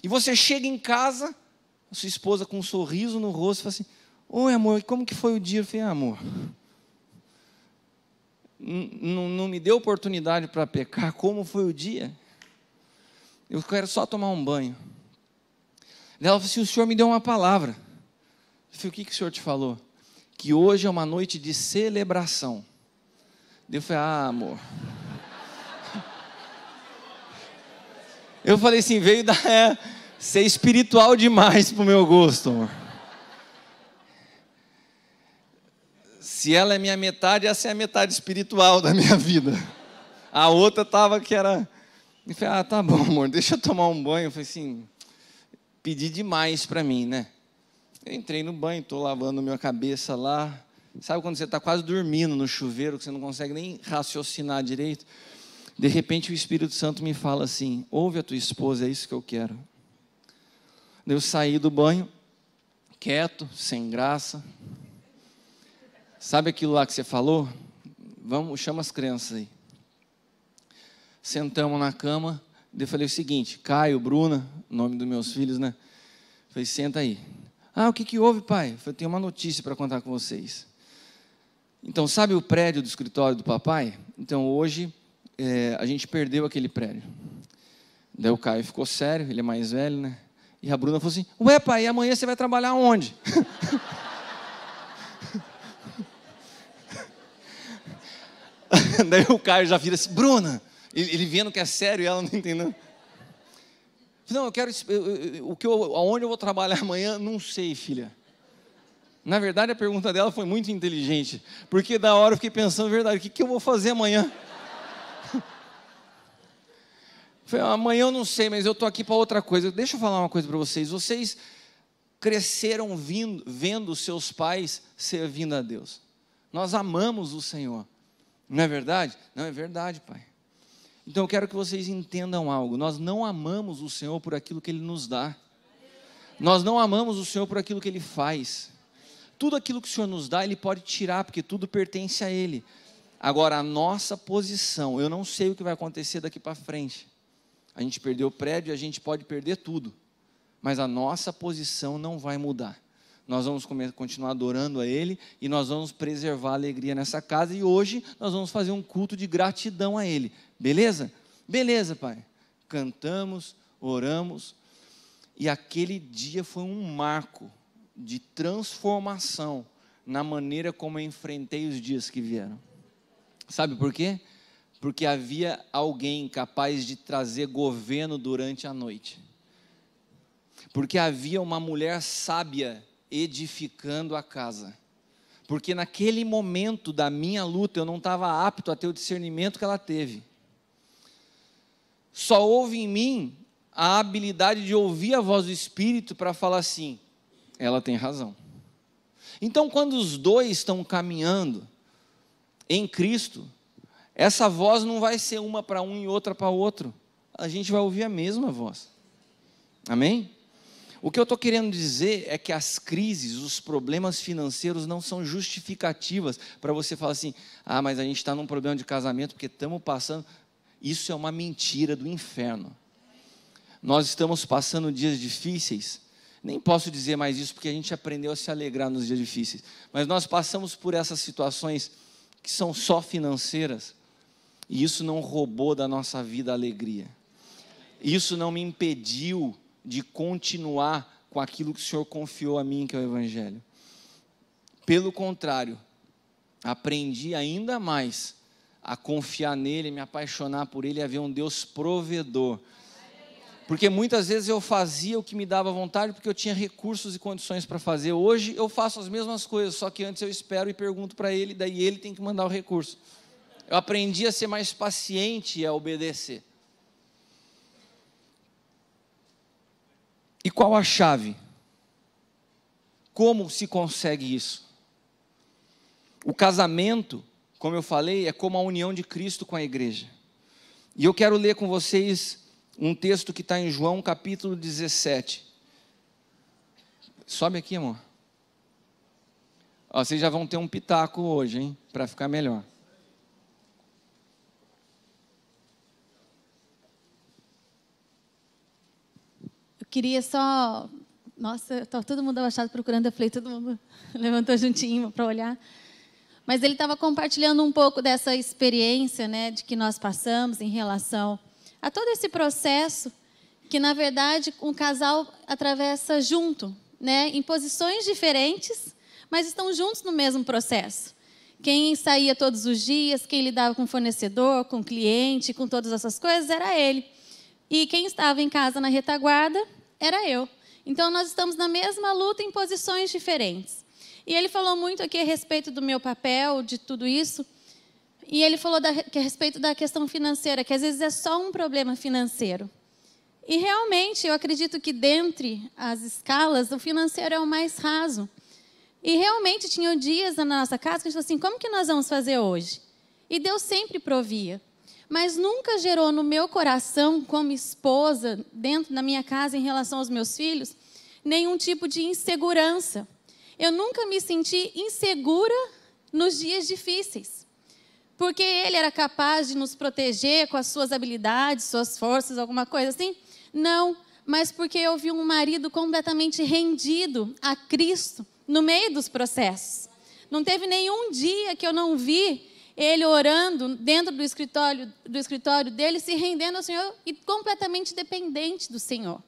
e você chega em casa, a sua esposa com um sorriso no rosto, fala assim, oi amor, como que foi o dia? Eu falei, amor, não me deu oportunidade para pecar, como foi o dia? Eu quero só tomar um banho. Ela falou assim, o senhor me deu uma palavra. Eu falei, o que o senhor te falou? Que hoje é uma noite de celebração. Eu falei, amor. Eu falei assim, veio ser espiritual demais para o meu gosto, amor. Se ela é minha metade, essa é a metade espiritual da minha vida. A outra estava que era... Eu falei, tá bom, amor, deixa eu tomar um banho. Eu falei assim, pedi demais para mim, né? Eu entrei no banho, estou lavando minha cabeça lá. Sabe quando você está quase dormindo no chuveiro, que você não consegue nem raciocinar direito? De repente o Espírito Santo me fala assim, ouve a tua esposa, é isso que eu quero. Eu saí do banho, quieto, sem graça. Sabe aquilo lá que você falou? Vamos, chama as crianças aí. Sentamos na cama, eu falei o seguinte, Caio, Bruna, nome dos meus filhos, né? Falei, senta aí. O que houve, pai? Eu falei, tenho uma notícia para contar com vocês. Então, sabe o prédio do escritório do papai? Então, hoje, a gente perdeu aquele prédio. Daí o Caio ficou sério, ele é mais velho, né? E a Bruna falou assim, ué, pai, e amanhã você vai trabalhar onde? Daí o Caio já vira assim, Bruna, ele vendo que é sério e ela não entendendo. Não, eu quero, aonde eu vou trabalhar amanhã, não sei, filha. Na verdade, a pergunta dela foi muito inteligente, porque da hora eu fiquei pensando, verdade, o que eu vou fazer amanhã? Falei, amanhã eu não sei, mas eu estou aqui para outra coisa. Deixa eu falar uma coisa para vocês. Vocês cresceram vendo os seus pais servindo a Deus. Nós amamos o Senhor. Não é verdade? Não, é verdade, pai. Então eu quero que vocês entendam algo. Nós não amamos o Senhor por aquilo que Ele nos dá. Nós não amamos o Senhor por aquilo que Ele faz. Tudo aquilo que o Senhor nos dá, Ele pode tirar, porque tudo pertence a Ele. Agora, a nossa posição, eu não sei o que vai acontecer daqui para frente. A gente perdeu o prédio, a gente pode perder tudo. Mas a nossa posição não vai mudar. Nós vamos continuar adorando a Ele e nós vamos preservar a alegria nessa casa. E hoje nós vamos fazer um culto de gratidão a Ele. Beleza? Beleza, pai. Cantamos, oramos. E aquele dia foi um marco de transformação na maneira como eu enfrentei os dias que vieram. Sabe por quê? Porque havia alguém capaz de trazer governo durante a noite. Porque havia uma mulher sábia edificando a casa. Porque naquele momento da minha luta eu não estava apto a ter o discernimento que ela teve. Só houve em mim a habilidade de ouvir a voz do Espírito para falar assim, ela tem razão. Então quando os dois estão caminhando em Cristo, essa voz não vai ser uma para um e outra para outro. A gente vai ouvir a mesma voz. Amém? O que eu estou querendo dizer é que as crises, os problemas financeiros não são justificativas para você falar assim, mas a gente está num problema de casamento porque estamos passando. Isso é uma mentira do inferno. Nós estamos passando dias difíceis. Nem posso dizer mais isso porque a gente aprendeu a se alegrar nos dias difíceis. Mas nós passamos por essas situações que são só financeiras. E isso não roubou da nossa vida a alegria. Isso não me impediu de continuar com aquilo que o Senhor confiou a mim, que é o Evangelho. Pelo contrário, aprendi ainda mais a confiar nele, me apaixonar por ele, a ver um Deus provedor. Porque muitas vezes eu fazia o que me dava vontade, porque eu tinha recursos e condições para fazer. Hoje eu faço as mesmas coisas, só que antes eu espero e pergunto para ele, daí ele tem que mandar o recurso. Eu aprendi a ser mais paciente e a obedecer. E qual a chave? Como se consegue isso? O casamento, como eu falei, é como a união de Cristo com a igreja. E eu quero ler com vocês um texto que está em João capítulo 17. Sobe aqui, amor. Ó, vocês já vão ter um pitaco hoje, hein? Para ficar melhor. Eu queria só... Nossa, estava todo mundo abaixado procurando, eu falei, todo mundo levantou juntinho para olhar. Mas ele estava compartilhando um pouco dessa experiência, né, de que nós passamos em relação a todo esse processo que, na verdade, um casal atravessa junto, né, em posições diferentes, mas estão juntos no mesmo processo. Quem saía todos os dias, quem lidava com o fornecedor, com o cliente, com todas essas coisas, era ele. E quem estava em casa na retaguarda, era eu. Então, nós estamos na mesma luta em posições diferentes. E ele falou muito aqui a respeito do meu papel, de tudo isso. E ele falou a respeito da questão financeira, que às vezes é só um problema financeiro. E realmente, eu acredito que dentre as escalas, o financeiro é o mais raso. E realmente, tinha dias na nossa casa que a gente falou assim, como que nós vamos fazer hoje? E Deus sempre provia. Mas nunca gerou no meu coração, como esposa, dentro da minha casa, em relação aos meus filhos, nenhum tipo de insegurança. Eu nunca me senti insegura nos dias difíceis. Porque ele era capaz de nos proteger com as suas habilidades, suas forças, alguma coisa assim? Não, mas porque eu vi um marido completamente rendido a Cristo no meio dos processos. Não teve nenhum dia que eu não vi ele orando dentro do escritório dele, se rendendo ao Senhor e completamente dependente do Senhor.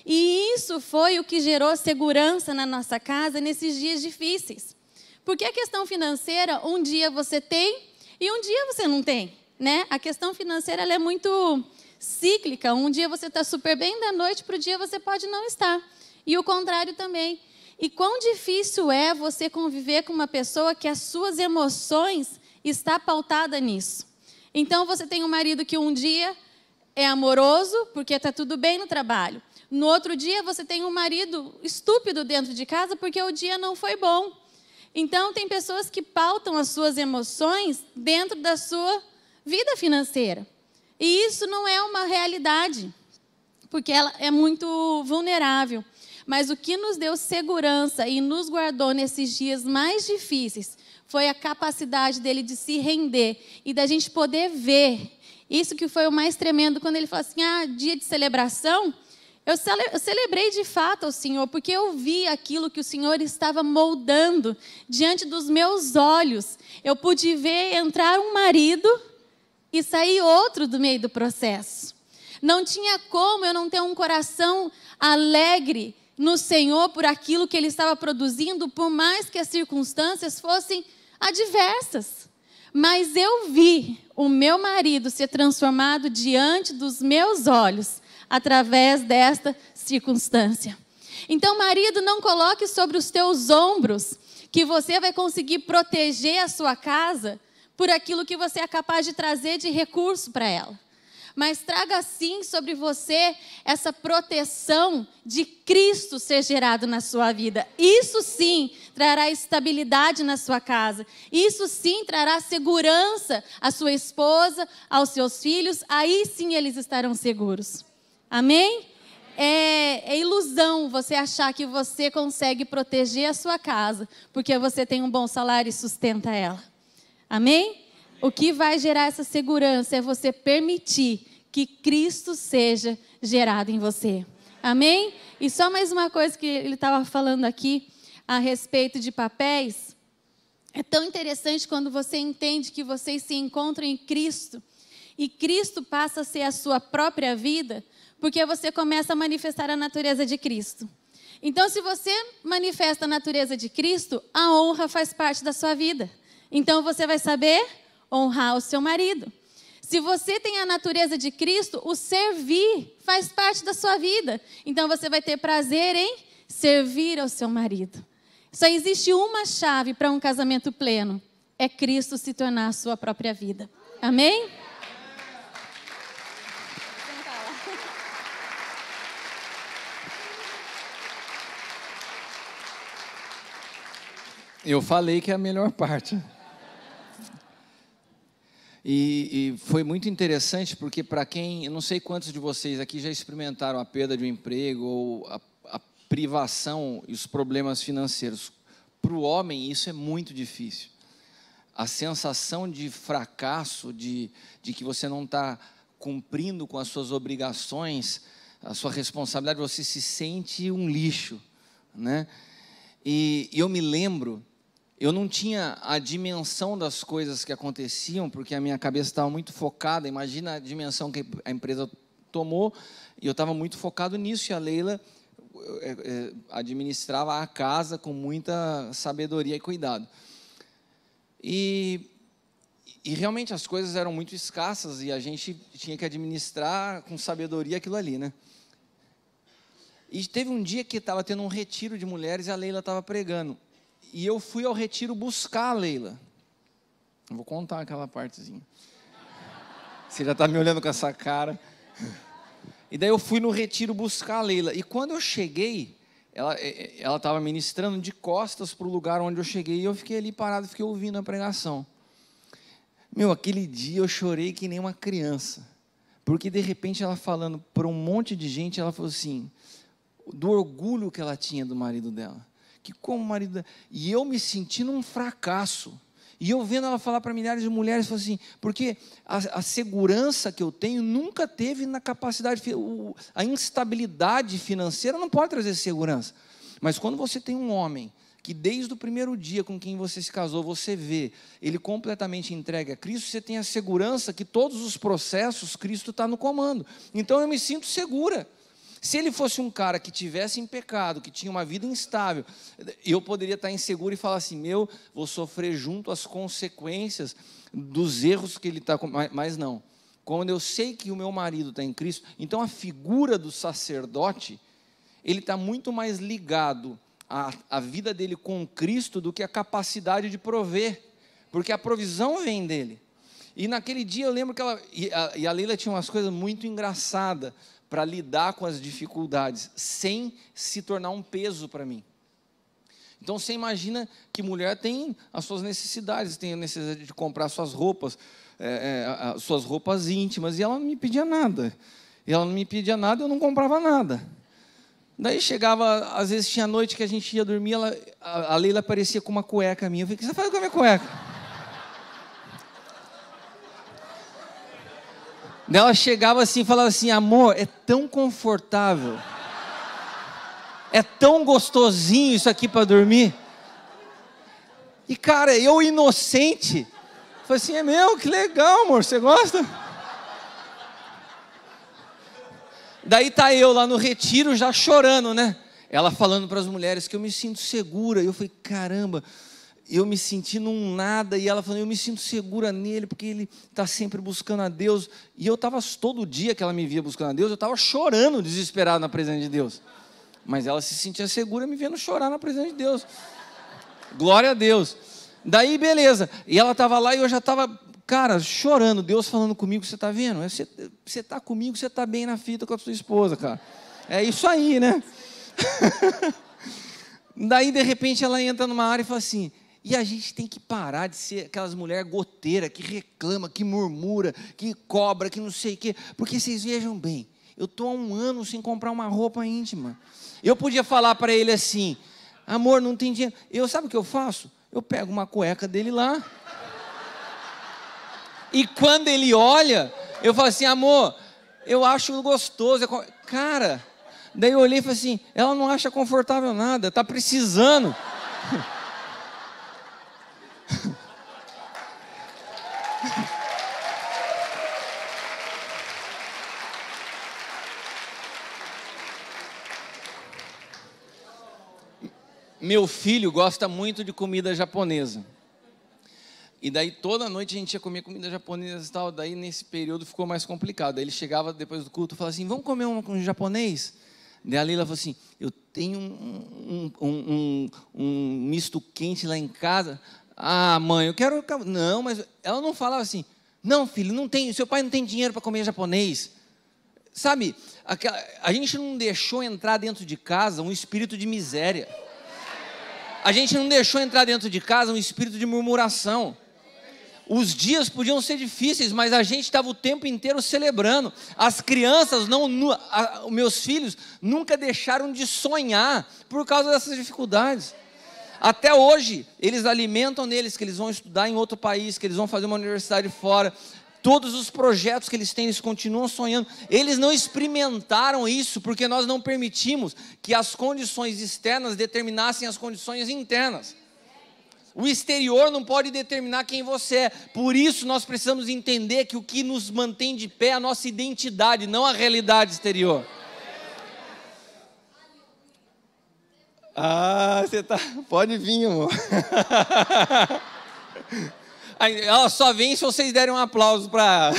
E isso foi o que gerou segurança na nossa casa nesses dias difíceis. Porque a questão financeira, um dia você tem e um dia você não tem, né? A questão financeira ela é muito cíclica. Um dia você está super bem, da noite para o dia você pode não estar. E o contrário também. E quão difícil é você conviver com uma pessoa que as suas emoções está pautada nisso. Então, você tem um marido que um dia é amoroso, porque está tudo bem no trabalho. No outro dia, você tem um marido estúpido dentro de casa, porque o dia não foi bom. Então, tem pessoas que pautam as suas emoções dentro da sua vida financeira. E isso não é uma realidade, porque ela é muito vulnerável. Mas o que nos deu segurança e nos guardou nesses dias mais difíceis foi a capacidade dele de se render e da gente poder ver. Isso que foi o mais tremendo, quando ele falou assim, dia de celebração, eu celebrei de fato ao Senhor, porque eu vi aquilo que o Senhor estava moldando diante dos meus olhos. Eu pude ver entrar um marido e sair outro do meio do processo. Não tinha como eu não ter um coração alegre no Senhor por aquilo que Ele estava produzindo, por mais que as circunstâncias fossem adversas. Mas eu vi o meu marido ser transformado diante dos meus olhos, através desta circunstância. Então, marido, não coloque sobre os teus ombros que você vai conseguir proteger a sua casa por aquilo que você é capaz de trazer de recurso para ela. Mas traga sim sobre você essa proteção de Cristo ser gerado na sua vida. Isso sim trará estabilidade na sua casa. Isso sim trará segurança à sua esposa, aos seus filhos. Aí sim eles estarão seguros. Amém? É ilusão você achar que você consegue proteger a sua casa porque você tem um bom salário e sustenta ela. Amém? O que vai gerar essa segurança é você permitir que Cristo seja gerado em você. Amém? E só mais uma coisa que ele estava falando aqui a respeito de papéis. É tão interessante quando você entende que vocês se encontram em Cristo e Cristo passa a ser a sua própria vida, porque você começa a manifestar a natureza de Cristo. Então, se você manifesta a natureza de Cristo, a honra faz parte da sua vida. Então, você vai saber honrar o seu marido. Se você tem a natureza de Cristo, o servir faz parte da sua vida. Então você vai ter prazer em servir ao seu marido. Só existe uma chave para um casamento pleno: é Cristo se tornar a sua própria vida. Amém? Eu falei que é a melhor parte. E foi muito interessante, porque para quem, eu não sei quantos de vocês aqui já experimentaram a perda de um emprego ou a privação e os problemas financeiros. Para o homem isso é muito difícil. A sensação de fracasso, de que você não está cumprindo com as suas obrigações, a sua responsabilidade, você se sente um lixo, né? E eu me lembro, eu não tinha a dimensão das coisas que aconteciam, porque a minha cabeça estava muito focada. Imagina a dimensão que a empresa tomou, e eu estava muito focado nisso, e a Leila administrava a casa com muita sabedoria e cuidado. E realmente as coisas eram muito escassas, e a gente tinha que administrar com sabedoria aquilo ali, né? E teve um dia que estava tendo um retiro de mulheres, e a Leila estava pregando. E eu fui ao retiro buscar a Leila. Eu vou contar aquela partezinha. Você já está me olhando com essa cara. E daí eu fui no retiro buscar a Leila. E quando eu cheguei, ela estava ministrando de costas para o lugar onde eu cheguei. E eu fiquei ali parado, fiquei ouvindo a pregação. Meu, aquele dia eu chorei que nem uma criança. Porque de repente ela falando para um monte de gente, ela falou assim, do orgulho que ela tinha do marido dela. Que como marido... E eu me sentindo um fracasso. E eu vendo ela falar para milhares de mulheres, falou assim, porque a segurança que eu tenho nunca teve na capacidade, a instabilidade financeira não pode trazer segurança. Mas quando você tem um homem que desde o primeiro dia com quem você se casou, você vê ele completamente entregue a Cristo, você tem a segurança que todos os processos, Cristo está no comando. Então eu me sinto segura. Se ele fosse um cara que tivesse em pecado, que tinha uma vida instável, eu poderia estar inseguro e falar assim, vou sofrer junto às consequências dos erros que ele está... Mas não. Quando eu sei que o meu marido está em Cristo, então a figura do sacerdote, ele está muito mais ligado à vida dele com Cristo do que a capacidade de prover, porque a provisão vem dele. E naquele dia eu lembro que a Leila tinha umas coisas muito engraçadas, para lidar com as dificuldades, sem se tornar um peso para mim. Então você imagina que mulher tem as suas necessidades, tem a necessidade de comprar suas roupas íntimas, e ela não me pedia nada. E ela não me pedia nada, eu não comprava nada. Daí chegava, às vezes tinha noite que a gente ia dormir, a Leila aparecia com uma cueca minha. Eu falei, o que você faz com a minha cueca? Ela chegava assim e falava assim, amor, é tão confortável, é tão gostosinho isso aqui para dormir. E cara, eu inocente, falei assim, é meu, que legal amor, você gosta? Daí tá eu lá no retiro já chorando, né? Ela falando para as mulheres que eu me sinto segura. E eu falei, caramba, eu me senti num nada, e ela falou, eu me sinto segura nele, porque ele está sempre buscando a Deus. E eu estava, todo dia que ela me via buscando a Deus, eu estava chorando, desesperado na presença de Deus. Mas ela se sentia segura me vendo chorar na presença de Deus. Glória a Deus. Daí, beleza. E ela estava lá e eu já estava, cara, chorando. Deus falando comigo, você está vendo? Você está comigo, você está bem na fita com a sua esposa, cara. É isso aí, né? Daí, de repente, ela entra numa área e fala assim, e a gente tem que parar de ser aquelas mulheres goteiras, que reclama, que murmura, que cobra, que não sei o quê. Porque vocês vejam bem, eu estou há 1 ano sem comprar uma roupa íntima. Eu podia falar para ele assim, amor, não tem dinheiro. Sabe o que eu faço? Eu pego uma cueca dele lá. E quando ele olha, eu falo assim, amor, eu acho gostoso. Cara, daí eu olhei e falei assim, ela não acha confortável nada, está precisando. Meu filho gosta muito de comida japonesa. E daí toda noite a gente ia comer comida japonesa e tal. Daí nesse período ficou mais complicado. Daí ele chegava depois do culto e falava assim, vamos comer um japonês? Daí a Leila falou assim, eu tenho um misto quente lá em casa. Ah, mãe, eu quero... Não, mas ela não falava assim, não, filho, não tem, seu pai não tem dinheiro para comer japonês. Sabe, a gente não deixou entrar dentro de casa um espírito de miséria. A gente não deixou entrar dentro de casa um espírito de murmuração. Os dias podiam ser difíceis, mas a gente estava o tempo inteiro celebrando. As crianças, meus filhos, nunca deixaram de sonhar por causa dessas dificuldades. Até hoje, eles alimentam neles que eles vão estudar em outro país, que eles vão fazer uma universidade fora. Todos os projetos que eles têm, eles continuam sonhando. Eles não experimentaram isso porque nós não permitimos que as condições externas determinassem as condições internas. O exterior não pode determinar quem você é. Por isso nós precisamos entender que o que nos mantém de pé é a nossa identidade, não a realidade exterior. Ah, você tá... Pode vir, amor. Ela só vem se vocês derem um aplauso para...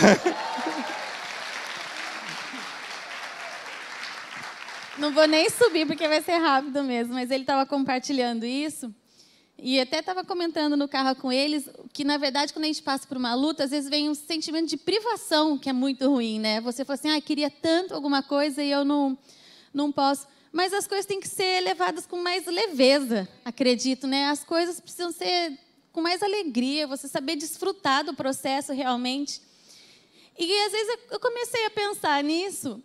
Não vou nem subir, porque vai ser rápido mesmo, mas ele estava compartilhando isso, e até estava comentando no carro com eles, que, na verdade, quando a gente passa por uma luta, às vezes vem um sentimento de privação, que é muito ruim, né? Você fala assim, queria tanto alguma coisa e eu não posso. Mas as coisas têm que ser levadas com mais leveza, acredito, né? As coisas precisam ser com mais alegria, você saber desfrutar do processo realmente. E às vezes eu comecei a pensar nisso,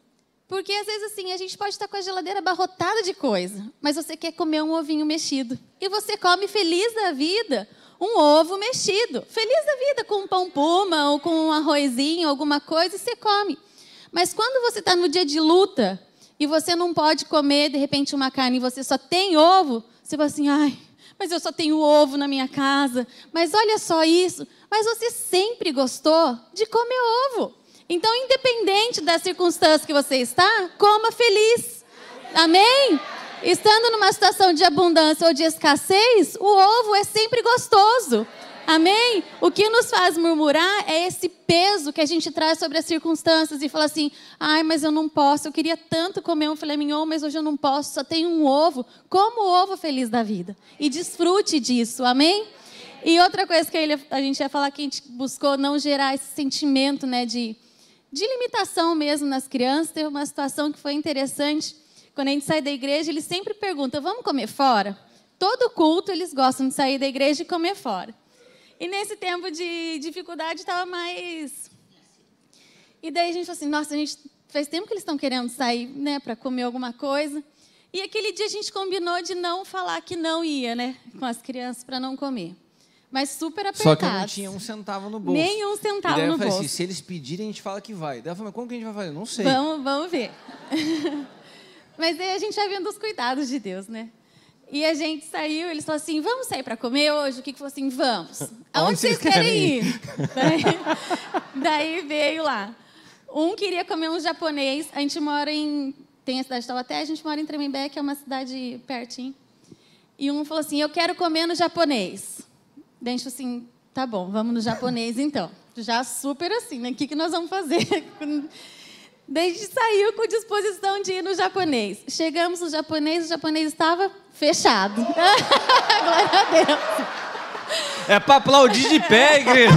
porque às vezes assim, a gente pode estar com a geladeira abarrotada de coisa, mas você quer comer um ovinho mexido. E você come feliz da vida um ovo mexido. Feliz da vida com um pão puma ou com um arrozinho, alguma coisa, e você come. Mas quando você está no dia de luta e você não pode comer, de repente, uma carne e você só tem ovo, você fala assim, mas eu só tenho ovo na minha casa, mas olha só isso. Mas você sempre gostou de comer ovo. Então, independente da circunstância que você está, coma feliz. Amém? Estando numa situação de abundância ou de escassez, o ovo é sempre gostoso. Amém? O que nos faz murmurar é esse peso que a gente traz sobre as circunstâncias e fala assim, mas eu não posso, eu queria tanto comer um filé mignon, mas hoje eu não posso, só tenho um ovo. Como o ovo feliz da vida. E desfrute disso, amém? E outra coisa que a gente ia falar, que a gente buscou não gerar esse sentimento, né, de limitação mesmo nas crianças. Teve uma situação que foi interessante. Quando a gente sai da igreja, eles sempre perguntam, vamos comer fora? Todo culto eles gostam de sair da igreja e comer fora. E nesse tempo de dificuldade estava mais... E daí a gente falou assim, nossa, faz tempo que eles estão querendo sair, né, para comer alguma coisa. E aquele dia a gente combinou de não falar que não ia, né, com as crianças para não comer. Mas super apertados. Só que eu não tinha um centavo no bolso. Nem um centavo no bolso. E daí eu falei bolso. assim, se eles pedirem, a gente fala que vai. Daí eu falei, mas como que a gente vai fazer? Não sei. Vamos ver. Mas aí a gente já vendo os cuidados de Deus, né? E a gente saiu, eles falaram assim, vamos sair para comer hoje? O que falou assim, vamos. Aonde vocês querem ir? Daí veio lá. Um queria comer um japonês. A gente mora tem a cidade de Taubaté, a gente mora em Tremembé, que é uma cidade pertinho. E um falou assim, eu quero comer no japonês. Daí a gente falou assim, tá bom, vamos no japonês então. Já super assim, né? O que nós vamos fazer? Daí a gente saiu com disposição de ir no japonês. Chegamos no japonês, o japonês estava fechado. Glória a Deus. É para aplaudir de pé, igreja.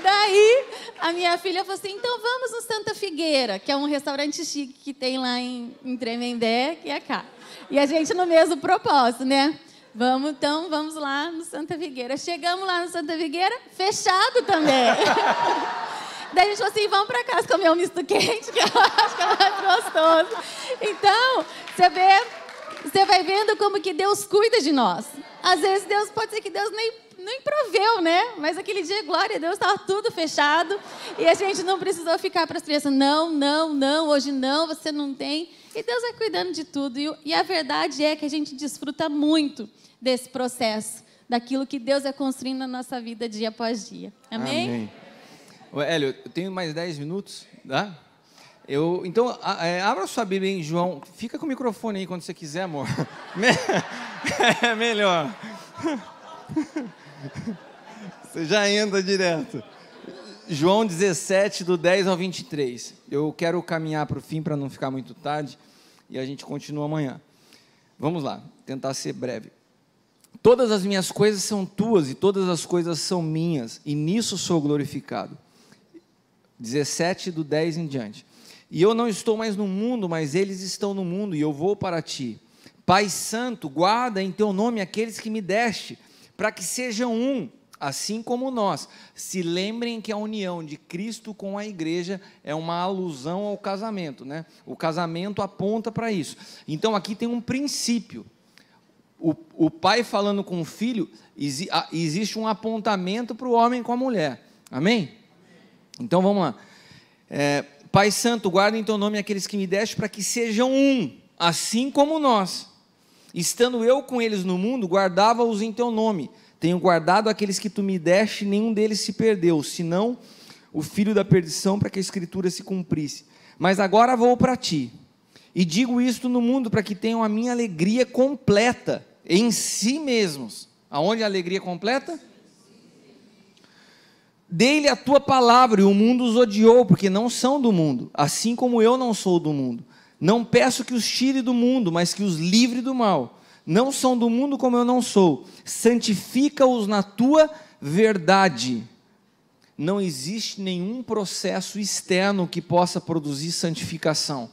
Daí a minha filha falou assim, então vamos no Santa Figueira, que é um restaurante chique que tem lá em Tremembé, que é cá. E a gente no mesmo propósito, né? Vamos lá no Santa Figueira. Chegamos lá no Santa Figueira, fechado também. Daí a gente falou assim, vamos para casa comer um misto quente, que eu acho que é mais gostoso. Então, você vai vendo como que Deus cuida de nós. Às vezes pode ser que Deus nem proveu, né? Mas aquele dia, glória a Deus, estava tudo fechado. E a gente não precisou ficar para as crianças, não, hoje não, você não tem. E Deus vai cuidando de tudo. E a verdade é que a gente desfruta muito desse processo, daquilo que Deus é construindo na nossa vida dia após dia. Amém? Amém. Hélio, eu tenho mais 10 minutos, tá? Então, abra sua Bíblia em João. Fica com o microfone aí quando você quiser, amor. É melhor. Você já entra direto. João 17, do 10 ao 23. Eu quero caminhar para o fim para não ficar muito tarde e a gente continua amanhã. Vamos lá, tentar ser breve. Todas as minhas coisas são tuas e todas as coisas são minhas, e nisso sou glorificado. 17, do 10 em diante. E eu não estou mais no mundo, mas eles estão no mundo, e eu vou para ti. Pai Santo, guarda em teu nome aqueles que me deste, para que sejam um, assim como nós. Se lembrem que a união de Cristo com a igreja é uma alusão ao casamento, né? O casamento aponta para isso. Então aqui tem um princípio. O pai falando com o filho, existe um apontamento para o homem com a mulher. Amém? Então vamos lá. Pai Santo, guarda em teu nome aqueles que me deste, para que sejam um, assim como nós. Estando eu com eles no mundo, guardava-os em teu nome. Tenho guardado aqueles que tu me deste, nenhum deles se perdeu, senão o filho da perdição, para que a escritura se cumprisse. Mas agora vou para ti, e digo isto no mundo, para que tenham a minha alegria completa em si mesmos. Aonde a alegria completa? Dei-lhe a tua palavra, e o mundo os odiou, porque não são do mundo, assim como eu não sou do mundo. Não peço que os tire do mundo, mas que os livre do mal. Não são do mundo como eu não sou. Santifica-os na tua verdade. Não existe nenhum processo externo que possa produzir santificação.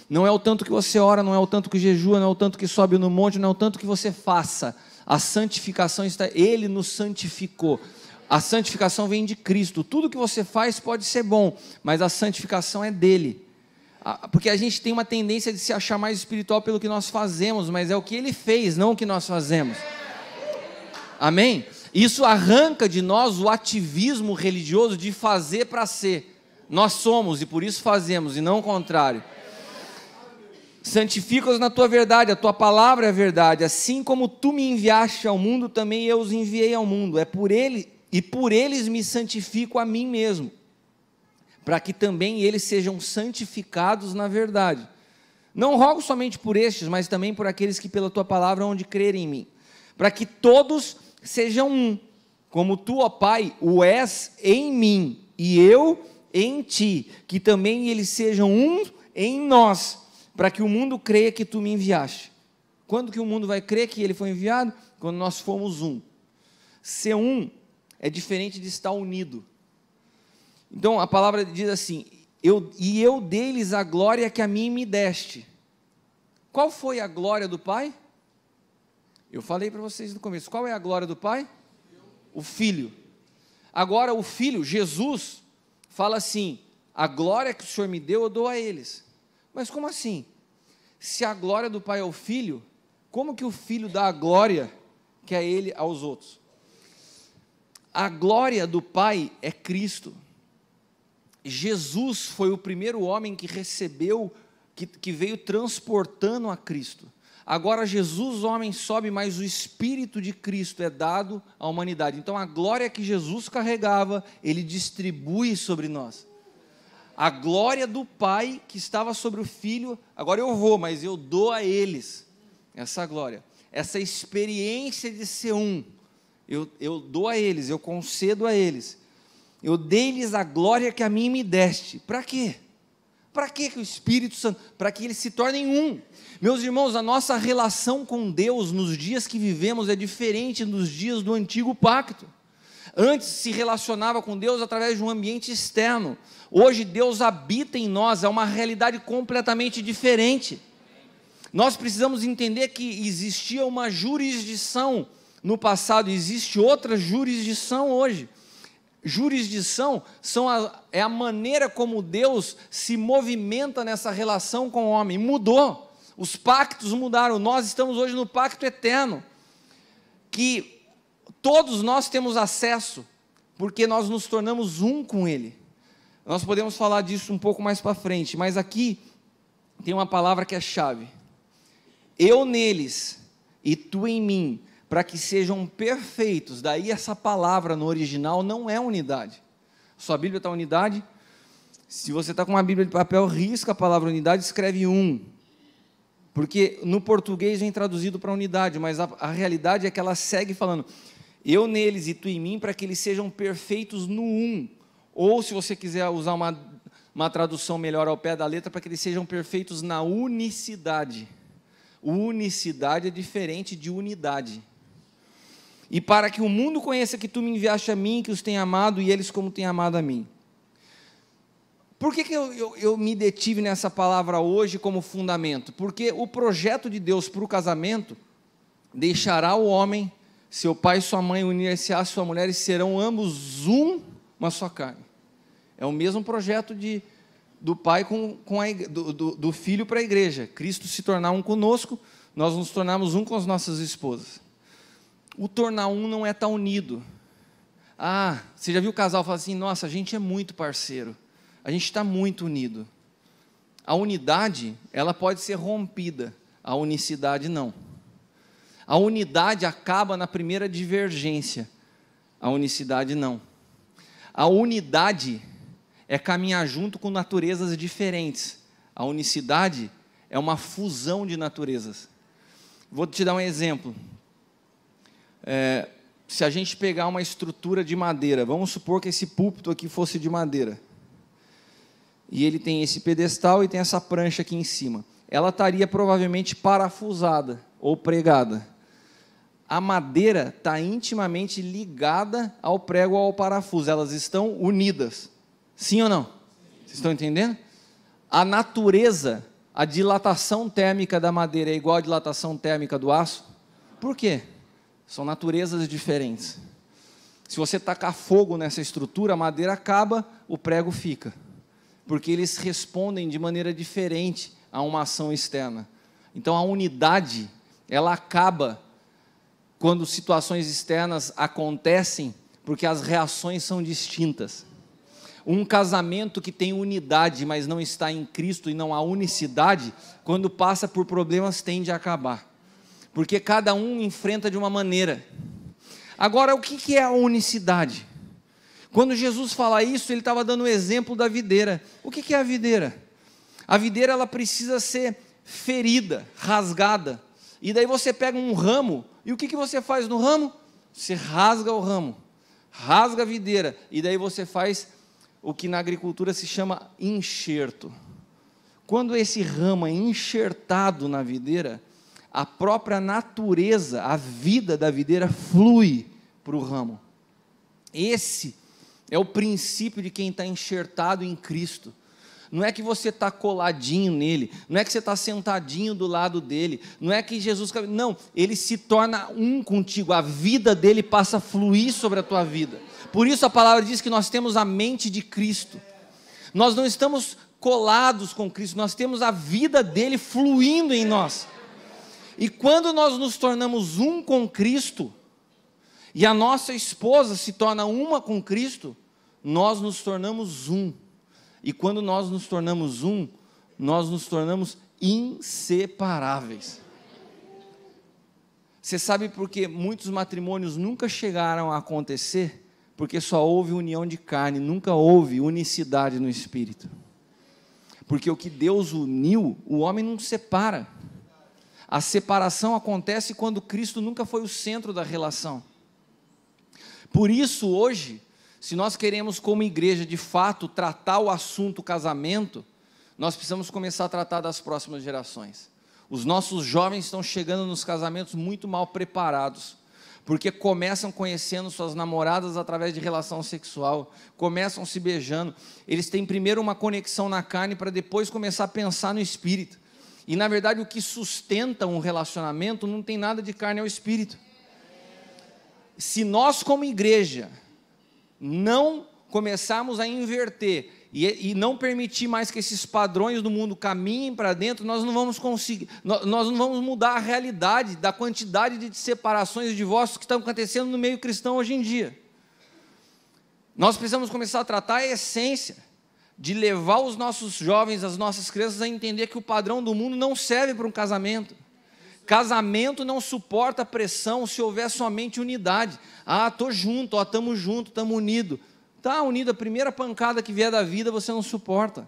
Não é o tanto que você ora, não é o tanto que jejua, não é o tanto que sobe no monte, não é o tanto que você faça. A santificação está, Ele nos santificou. A santificação vem de Cristo. Tudo que você faz pode ser bom, mas a santificação é dele. Porque a gente tem uma tendência de se achar mais espiritual pelo que nós fazemos, mas é o que Ele fez, não o que nós fazemos. Amém? Isso arranca de nós o ativismo religioso de fazer para ser. Nós somos e por isso fazemos, e não o contrário. Santifica-os na tua verdade, a tua palavra é a verdade. Assim como tu me enviaste ao mundo, também eu os enviei ao mundo. É por ele, e por eles me santifico a mim mesmo, para que também eles sejam santificados na verdade. Não rogo somente por estes, mas também por aqueles que pela tua palavra hão de crer em mim, para que todos sejam um, como tu, ó Pai, o és em mim, e eu em ti, que também eles sejam um em nós, para que o mundo creia que tu me enviaste. Quando que o mundo vai crer que ele foi enviado? Quando nós formos um. Ser um é diferente de estar unido. Então a palavra diz assim, eu dei-lhes a glória que a mim me deste. Qual foi a glória do Pai? Eu falei para vocês no começo, qual é a glória do Pai? O Filho. Agora o Filho, Jesus, fala assim, a glória que o Senhor me deu, eu dou a eles. Mas como assim? Se a glória do Pai é o Filho, como que o Filho dá a glória que é ele aos outros? A glória do Pai é Cristo. Jesus foi o primeiro homem que recebeu, que veio transportando a Cristo. Agora Jesus, homem, sobe, mas o Espírito de Cristo é dado à humanidade. Então a glória que Jesus carregava, Ele distribui sobre nós. A glória do Pai que estava sobre o Filho, agora eu vou, mas eu dou a eles essa glória, essa experiência de ser um, eu dou a eles, eu concedo a eles, eu dei-lhes a glória que a mim me deste. Para quê? Para quê que o Espírito Santo? Para que eles se tornem um. Meus irmãos, a nossa relação com Deus nos dias que vivemos é diferente dos dias do antigo pacto. Antes se relacionava com Deus através de um ambiente externo. Hoje Deus habita em nós, é uma realidade completamente diferente. Nós precisamos entender que existia uma jurisdição no passado, existe outra jurisdição hoje. Jurisdição é a maneira como Deus se movimenta nessa relação com o homem. Mudou, os pactos mudaram, nós estamos hoje no pacto eterno, que todos nós temos acesso, porque nós nos tornamos um com Ele. Nós podemos falar disso um pouco mais para frente, mas aqui tem uma palavra que é chave. Eu neles e tu em mim, para que sejam perfeitos. Daí essa palavra no original não é unidade. Sua Bíblia está unidade? Se você está com uma Bíblia de papel, risca a palavra unidade e escreve um. Porque no português vem traduzido para unidade, mas a realidade é que ela segue falando, eu neles e tu em mim, para que eles sejam perfeitos no um. Ou, se você quiser usar uma tradução melhor ao pé da letra, para que eles sejam perfeitos na unicidade. Unicidade é diferente de unidade. E para que o mundo conheça que tu me enviaste a mim, que os tem amado, e eles como têm amado a mim. Por que eu me detive nessa palavra hoje como fundamento? Porque o projeto de Deus para o casamento deixará o homem, seu pai e sua mãe, unir-se à sua mulher, e serão ambos uma só carne. É o mesmo projeto do pai do filho para a igreja. Cristo se tornar um conosco, nós nos tornarmos um com as nossas esposas. O tornar um não é estar unido. Você já viu o casal falar assim, nossa, a gente é muito parceiro. A gente está muito unido. A unidade, ela pode ser rompida, a unicidade não. A unidade acaba na primeira divergência, a unicidade não. A unidade é caminhar junto com naturezas diferentes. A unicidade é uma fusão de naturezas. Vou te dar um exemplo. Se a gente pegar uma estrutura de madeira, vamos supor que esse púlpito aqui fosse de madeira. E ele tem esse pedestal e tem essa prancha aqui em cima. Ela estaria provavelmente parafusada ou pregada. A madeira está intimamente ligada ao prego ou ao parafuso. Elas estão unidas. Sim ou não? Vocês estão entendendo? A natureza, a dilatação térmica da madeira é igual à dilatação térmica do aço? Por quê? São naturezas diferentes. Se você tacar fogo nessa estrutura, a madeira acaba, o prego fica. Porque eles respondem de maneira diferente a uma ação externa. Então a unidade, ela acaba quando situações externas acontecem, porque as reações são distintas. Um casamento que tem unidade, mas não está em Cristo e não há unicidade, quando passa por problemas tende a acabar. Porque cada um enfrenta de uma maneira. Agora, o que é a unicidade? Quando Jesus fala isso, ele estava dando o exemplo da videira. O que é a videira? A videira, ela precisa ser ferida, rasgada. E daí você pega um ramo, e o que você faz no ramo? Você rasga o ramo, rasga a videira, e daí você faz o que na agricultura se chama enxerto. Quando esse ramo é enxertado na videira, a própria natureza, a vida da videira flui para o ramo. Esse é o princípio de quem está enxertado em Cristo. Não é que você está coladinho nele, não é que você está sentadinho do lado dele, não é que Jesus... Não, ele se torna um contigo, a vida dele passa a fluir sobre a tua vida. Por isso a palavra diz que nós temos a mente de Cristo. Nós não estamos colados com Cristo, nós temos a vida dele fluindo em nós. E quando nós nos tornamos um com Cristo, e a nossa esposa se torna uma com Cristo, nós nos tornamos um. E quando nós nos tornamos um, nós nos tornamos inseparáveis. Você sabe por que muitos matrimônios nunca chegaram a acontecer? Porque só houve união de carne, nunca houve unicidade no espírito. Porque o que Deus uniu, o homem não separa. A separação acontece quando Cristo nunca foi o centro da relação. Por isso, hoje, se nós queremos como igreja, de fato, tratar o assunto casamento, nós precisamos começar a tratar das próximas gerações. Os nossos jovens estão chegando nos casamentos muito mal preparados, porque começam conhecendo suas namoradas através de relação sexual, começam se beijando, eles têm primeiro uma conexão na carne, para depois começar a pensar no espírito. E na verdade o que sustenta um relacionamento não tem nada de carne, é o espírito. Se nós como igreja não começarmos a inverter e não permitir mais que esses padrões do mundo caminhem para dentro, nós não vamos conseguir, nós não vamos mudar a realidade da quantidade de separações e divórcios que estão acontecendo no meio cristão hoje em dia. Nós precisamos começar a tratar a essência de levar os nossos jovens, as nossas crianças a entender que o padrão do mundo não serve para um casamento. Casamento não suporta pressão se houver somente unidade. Estou junto, estamos juntos, estamos unidos. Está unido, a primeira pancada que vier da vida você não suporta.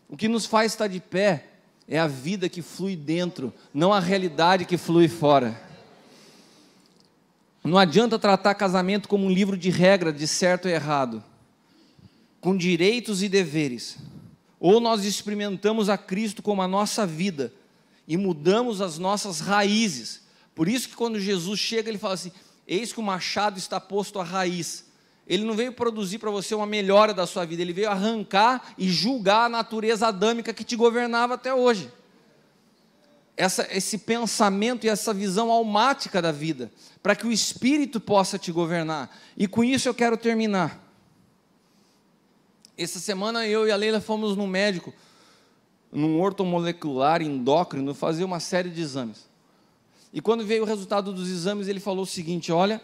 O que nos faz estar de pé É a vida que flui dentro, não a realidade que flui fora. Não adianta tratar casamento como um livro de regra de certo e errado, com direitos e deveres. Ou nós experimentamos a Cristo como a nossa vida e mudamos as nossas raízes. Por isso que quando Jesus chega, ele fala assim: eis que o machado está posto à raiz. Ele não veio produzir para você uma melhora da sua vida, ele veio arrancar e julgar a natureza adâmica que te governava até hoje. Esse pensamento e essa visão almática da vida, para que o Espírito possa te governar. E com isso eu quero terminar. Essa semana eu e a Leila fomos no médico, num ortomolecular endócrino, fazer uma série de exames. E quando veio o resultado dos exames, ele falou o seguinte: olha,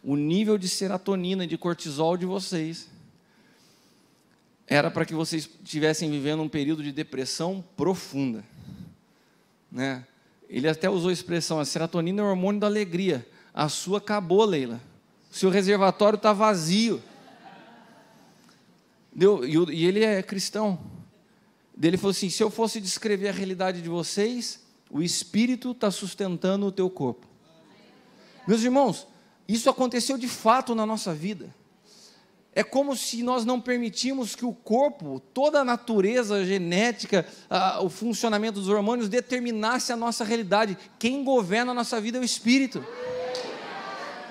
o nível de serotonina e de cortisol de vocês era para que vocês estivessem vivendo um período de depressão profunda, né? Ele até usou a expressão: a serotonina é o hormônio da alegria. A sua acabou, Leila. O seu reservatório está vazio. E ele é cristão. Ele falou assim: se eu fosse descrever a realidade de vocês, o Espírito está sustentando o teu corpo. Meus irmãos, isso aconteceu de fato na nossa vida. É como se nós não permitimos que o corpo, toda a natureza genética, o funcionamento dos hormônios determinasse a nossa realidade. Quem governa a nossa vida é o Espírito.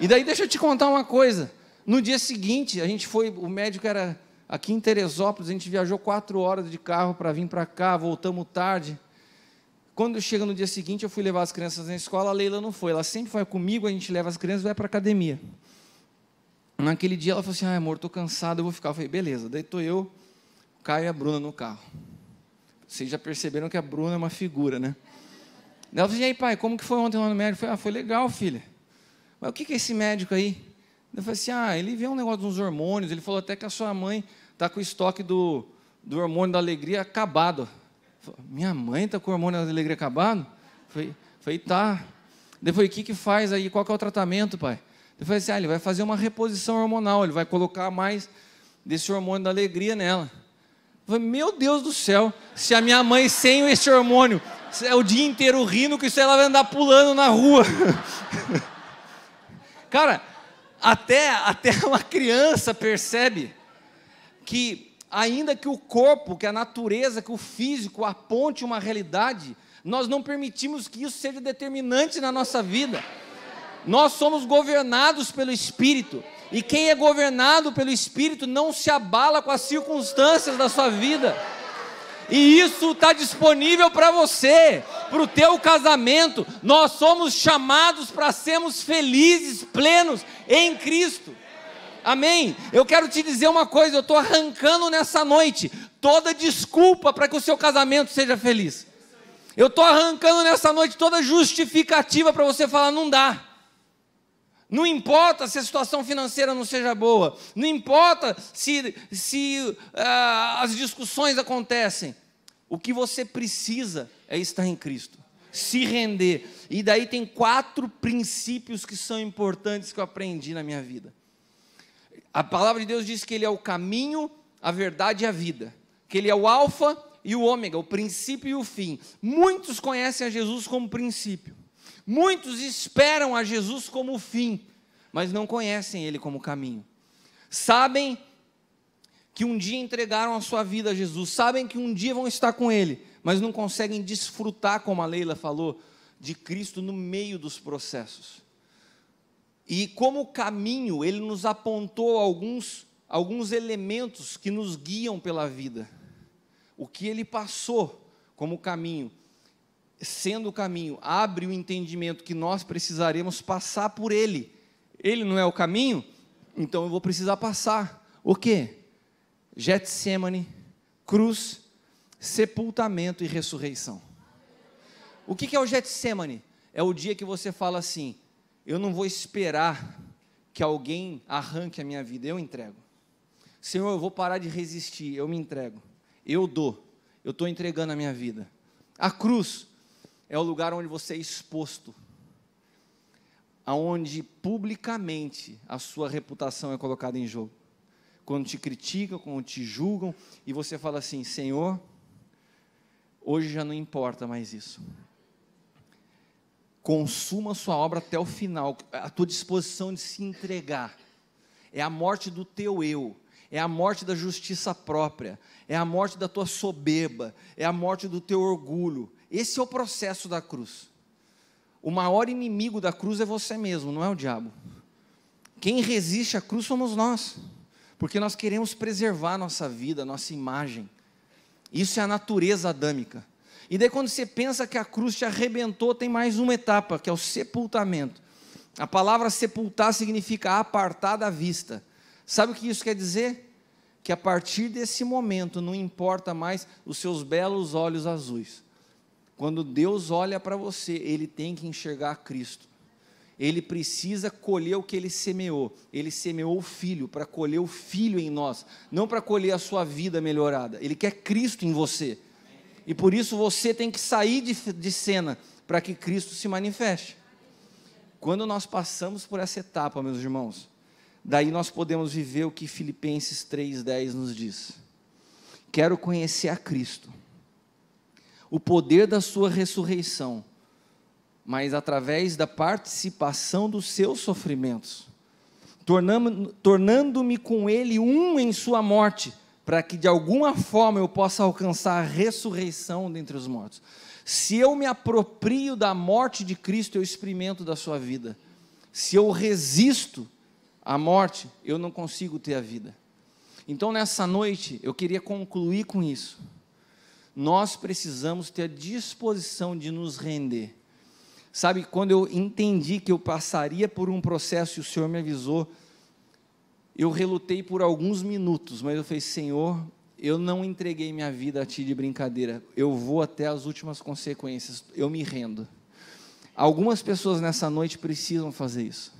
E daí deixa eu te contar uma coisa. No dia seguinte, a gente foi, o médico era aqui em Teresópolis, a gente viajou 4 horas de carro para vir para cá, voltamos tarde. Quando chega no dia seguinte, eu fui levar as crianças na escola, a Leila não foi. Ela sempre vai comigo, a gente leva as crianças e vai para a academia. Naquele dia ela falou assim: amor, estou cansada, eu vou ficar. Eu falei: beleza. Daí estou eu, o Caio e a Bruna no carro. Vocês já perceberam que a Bruna é uma figura, né? Daí ela falou: e aí, pai, como que foi ontem lá no médico? Eu falei: foi legal, filha. Mas o que é esse médico aí? Eu falei assim: ele vê um negócio dos hormônios, ele falou até que a sua mãe está com o estoque do hormônio da alegria acabado. Falei: minha mãe está com o hormônio da alegria acabado? Eu falei: tá. Depois, o que faz aí? Qual que é o tratamento, pai? Eu falei assim: ele vai fazer uma reposição hormonal, ele vai colocar mais desse hormônio da alegria nela. Eu falei: meu Deus do céu, se a minha mãe sem esse hormônio é o dia inteiro rindo, que isso ela vai andar pulando na rua. Cara, até uma criança percebe que, ainda que o corpo, que a natureza, que o físico aponte uma realidade, nós não permitimos que isso seja determinante na nossa vida. Nós somos governados pelo Espírito, e quem é governado pelo Espírito não se abala com as circunstâncias da sua vida. E isso está disponível para você, para o teu casamento. Nós somos chamados para sermos felizes, plenos em Cristo. Amém? Eu quero te dizer uma coisa: eu estou arrancando nessa noite toda desculpa para que o seu casamento seja feliz. Eu estou arrancando nessa noite toda justificativa para você falar: não dá. Não importa se a situação financeira não seja boa, não importa se as discussões acontecem. O que você precisa é estar em Cristo, se render. E daí tem 4 princípios que são importantes que eu aprendi na minha vida. A palavra de Deus diz que Ele é o caminho, a verdade e a vida, que Ele é o alfa e o ômega, o princípio e o fim. Muitos conhecem a Jesus como princípio. Muitos esperam a Jesus como o fim, mas não conhecem Ele como caminho. Sabem que um dia entregaram a sua vida a Jesus, sabem que um dia vão estar com Ele, mas não conseguem desfrutar, como a Leila falou, de Cristo no meio dos processos. E como caminho, Ele nos apontou alguns elementos que nos guiam pela vida. O que Ele passou como caminho, sendo o caminho, abre o entendimento que nós precisaremos passar por Ele. Ele não é o caminho? Então eu vou precisar passar. O quê? Getsemane, cruz, sepultamento e ressurreição. O que é o Getsemane? É o dia que você fala assim: eu não vou esperar que alguém arranque a minha vida, eu entrego. Senhor, eu vou parar de resistir, eu me entrego. Eu dou, eu estou entregando a minha vida. A cruz é o lugar onde você é exposto, aonde publicamente a sua reputação é colocada em jogo. Quando te criticam, quando te julgam, e você fala assim: Senhor, Hoje já não importa mais isso. Consuma a sua obra até o final, a tua disposição de se entregar. É a morte do teu eu, é a morte da justiça própria, é a morte da tua soberba, é a morte do teu orgulho. Esse é o processo da cruz. O maior inimigo da cruz é você mesmo, não é o diabo. Quem resiste à cruz somos nós, porque nós queremos preservar a nossa vida, a nossa imagem. Isso é a natureza adâmica. E daí quando você pensa que a cruz te arrebentou, tem mais uma etapa, que é o sepultamento. A palavra sepultar significa apartar da vista. Sabe o que isso quer dizer? Que a partir desse momento não importa mais os seus belos olhos azuis. Quando Deus olha para você, Ele tem que enxergar Cristo. Ele precisa colher o que Ele semeou. Ele semeou o Filho, para colher o Filho em nós, não para colher a sua vida melhorada. Ele quer Cristo em você. E por isso você tem que sair de cena, para que Cristo se manifeste. Quando nós passamos por essa etapa, meus irmãos, daí nós podemos viver o que Filipenses 3,10 nos diz. Quero conhecer a Cristo, o poder da sua ressurreição, mas através da participação dos seus sofrimentos, tornando-me com Ele um em sua morte, para que de alguma forma eu possa alcançar a ressurreição dentre os mortos. Se eu me aproprio da morte de Cristo, eu experimento da sua vida. Se eu resisto à morte, eu não consigo ter a vida. Então nessa noite, eu queria concluir com isso. Nós precisamos ter a disposição de nos render. Sabe, quando eu entendi que eu passaria por um processo e o Senhor me avisou, eu relutei por alguns minutos, mas eu falei, Senhor, eu não entreguei minha vida a Ti de brincadeira, eu vou até as últimas consequências, eu me rendo. Algumas pessoas nessa noite precisam fazer isso.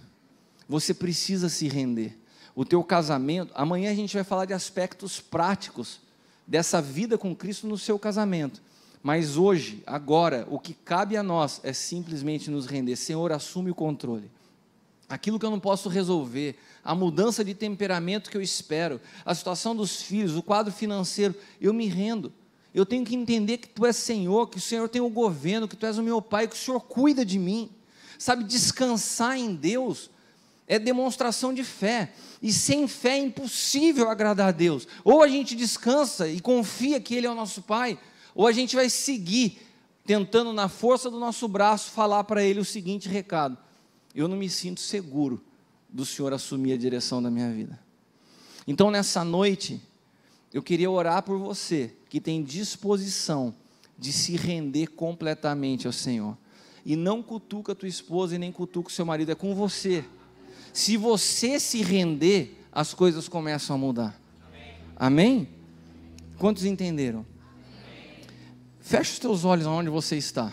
Você precisa se render. O teu casamento, amanhã a gente vai falar de aspectos práticos dessa vida com Cristo no seu casamento. Mas hoje, agora, o que cabe a nós é simplesmente nos render. Senhor, assume o controle. Aquilo que eu não posso resolver, a mudança de temperamento que eu espero, a situação dos filhos, o quadro financeiro, eu me rendo. Eu tenho que entender que Tu és Senhor, que o Senhor tem o governo, que Tu és o meu Pai, que o Senhor cuida de mim. Sabe, descansar em Deus é demonstração de fé, e sem fé é impossível agradar a Deus. Ou a gente descansa e confia que Ele é o nosso Pai, ou a gente vai seguir, tentando na força do nosso braço, falar para Ele o seguinte recado: eu não me sinto seguro do Senhor assumir a direção da minha vida. Então nessa noite, eu queria orar por você, que tem disposição de se render completamente ao Senhor, e não cutuca a tua esposa e nem cutuca o seu marido, é com você. Se você se render, as coisas começam a mudar. Amém? Quantos entenderam? Amém. Fecha os teus olhos onde você está.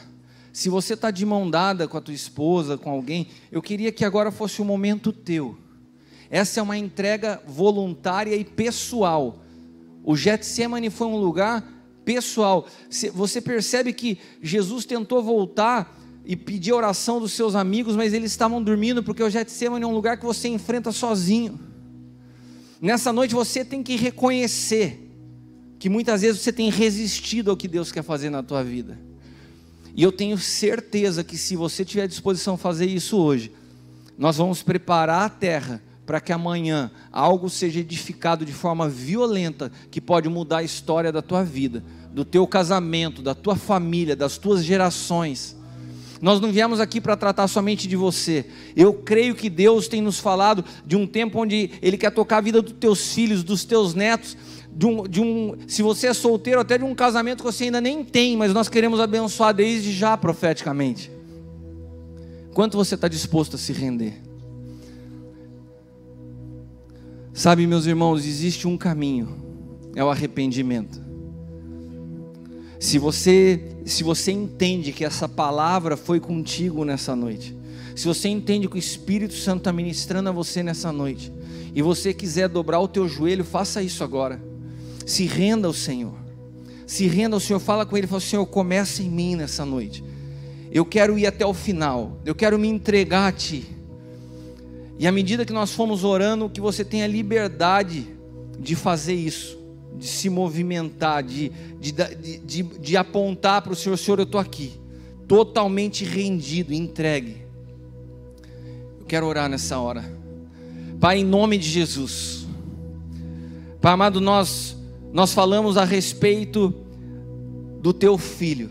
Se você está de mão dada com a tua esposa, com alguém, eu queria que agora fosse um momento teu. Essa é uma entrega voluntária e pessoal. O Getsemane foi um lugar pessoal. Você percebe que Jesus tentou voltar e pedir a oração dos seus amigos, mas eles estavam dormindo, porque o Getsemane é um lugar que você enfrenta sozinho. Nessa noite você tem que reconhecer que muitas vezes você tem resistido ao que Deus quer fazer na tua vida. E eu tenho certeza que se você tiver disposição a fazer isso hoje, nós vamos preparar a terra para que amanhã algo seja edificado de forma violenta, que pode mudar a história da tua vida, do teu casamento, da tua família, das tuas gerações. Nós não viemos aqui para tratar somente de você. Eu creio que Deus tem nos falado de um tempo onde Ele quer tocar a vida dos teus filhos, dos teus netos, se você é solteiro, até de um casamento que você ainda nem tem, mas nós queremos abençoar desde já profeticamente. Quanto você está disposto a se render? Sabe, meus irmãos, existe um caminho, é o arrependimento. Se você entende que essa palavra foi contigo nessa noite, se você entende que o Espírito Santo está ministrando a você nessa noite, e você quiser dobrar o teu joelho, faça isso agora. Se renda ao Senhor. Se renda ao Senhor, fala com Ele, fala: Senhor, começa em mim nessa noite. Eu quero ir até o final, eu quero me entregar a Ti. E à medida que nós fomos orando, que você tenha liberdade de fazer isso. de se movimentar, de apontar para o Senhor: Senhor, eu estou aqui, totalmente rendido, entregue. Eu quero orar nessa hora. Pai, em nome de Jesus. Pai amado, nós falamos a respeito do Teu Filho.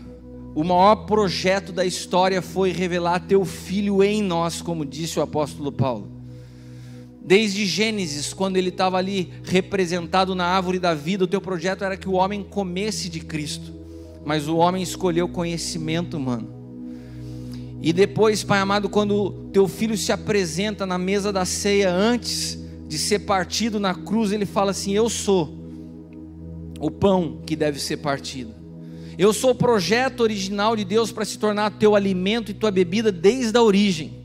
O maior projeto da história foi revelar Teu Filho em nós, como disse o apóstolo Paulo. Desde Gênesis, quando ele estava ali representado na árvore da vida, o Teu projeto era que o homem comesse de Cristo, mas o homem escolheu o conhecimento humano. E depois, Pai amado, quando Teu Filho se apresenta na mesa da ceia, antes de ser partido na cruz, Ele fala assim: eu sou o pão que deve ser partido. Eu sou o projeto original de Deus para se tornar Teu alimento e Tua bebida desde a origem.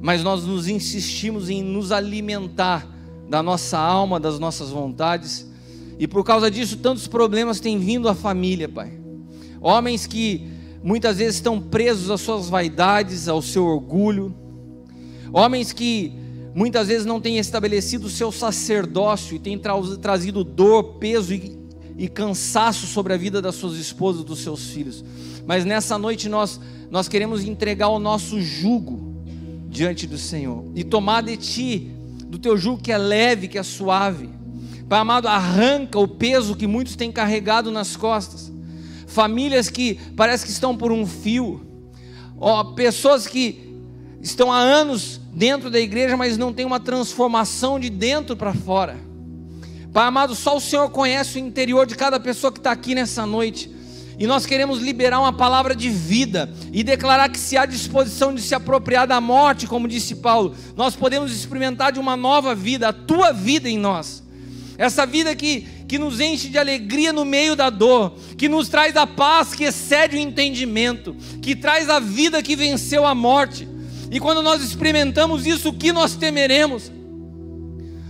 Mas nós nos insistimos em nos alimentar da nossa alma, das nossas vontades, e por causa disso tantos problemas têm vindo à família, Pai. Homens que muitas vezes estão presos às suas vaidades, ao seu orgulho. Homens que muitas vezes não têm estabelecido o seu sacerdócio e têm trazido dor, peso e cansaço sobre a vida das suas esposas, dos seus filhos. Mas nessa noite nós queremos entregar o nosso jugo diante do Senhor e tomar de Ti, do Teu jugo que é leve, que é suave. Pai amado, arranca o peso que muitos têm carregado nas costas. Famílias que parece que estão por um fio, pessoas que estão há anos dentro da igreja, mas não tem uma transformação de dentro para fora. Pai amado, só o Senhor conhece o interior de cada pessoa que está aqui nessa noite, e nós queremos liberar uma palavra de vida, e declarar que se há disposição de se apropriar da morte, como disse Paulo, nós podemos experimentar de uma nova vida, a Tua vida em nós, essa vida que nos enche de alegria no meio da dor, que nos traz a paz que excede o entendimento, que traz a vida que venceu a morte. E quando nós experimentamos isso, o que nós temeremos?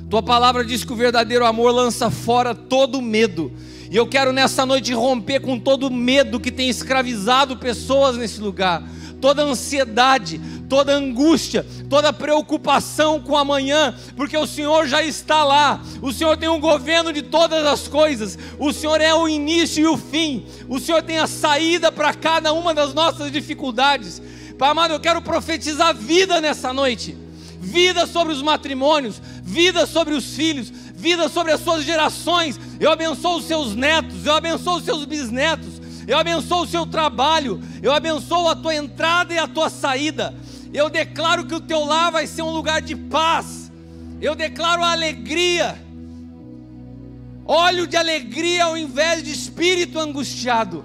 Tua palavra diz que o verdadeiro amor lança fora todo medo. E eu quero nessa noite romper com todo medo que tem escravizado pessoas nesse lugar. Toda ansiedade, toda angústia, toda preocupação com amanhã, porque o Senhor já está lá. O Senhor tem um governo de todas as coisas. O Senhor é o início e o fim. O Senhor tem a saída para cada uma das nossas dificuldades. Pai amado, eu quero profetizar vida nessa noite. Vida sobre os matrimônios, vida sobre os filhos, vida sobre as suas gerações. Eu abençoo os seus netos, eu abençoo os seus bisnetos, eu abençoo o seu trabalho, eu abençoo a tua entrada e a tua saída. Eu declaro que o teu lar vai ser um lugar de paz. Eu declaro a alegria, óleo de alegria ao invés de espírito angustiado.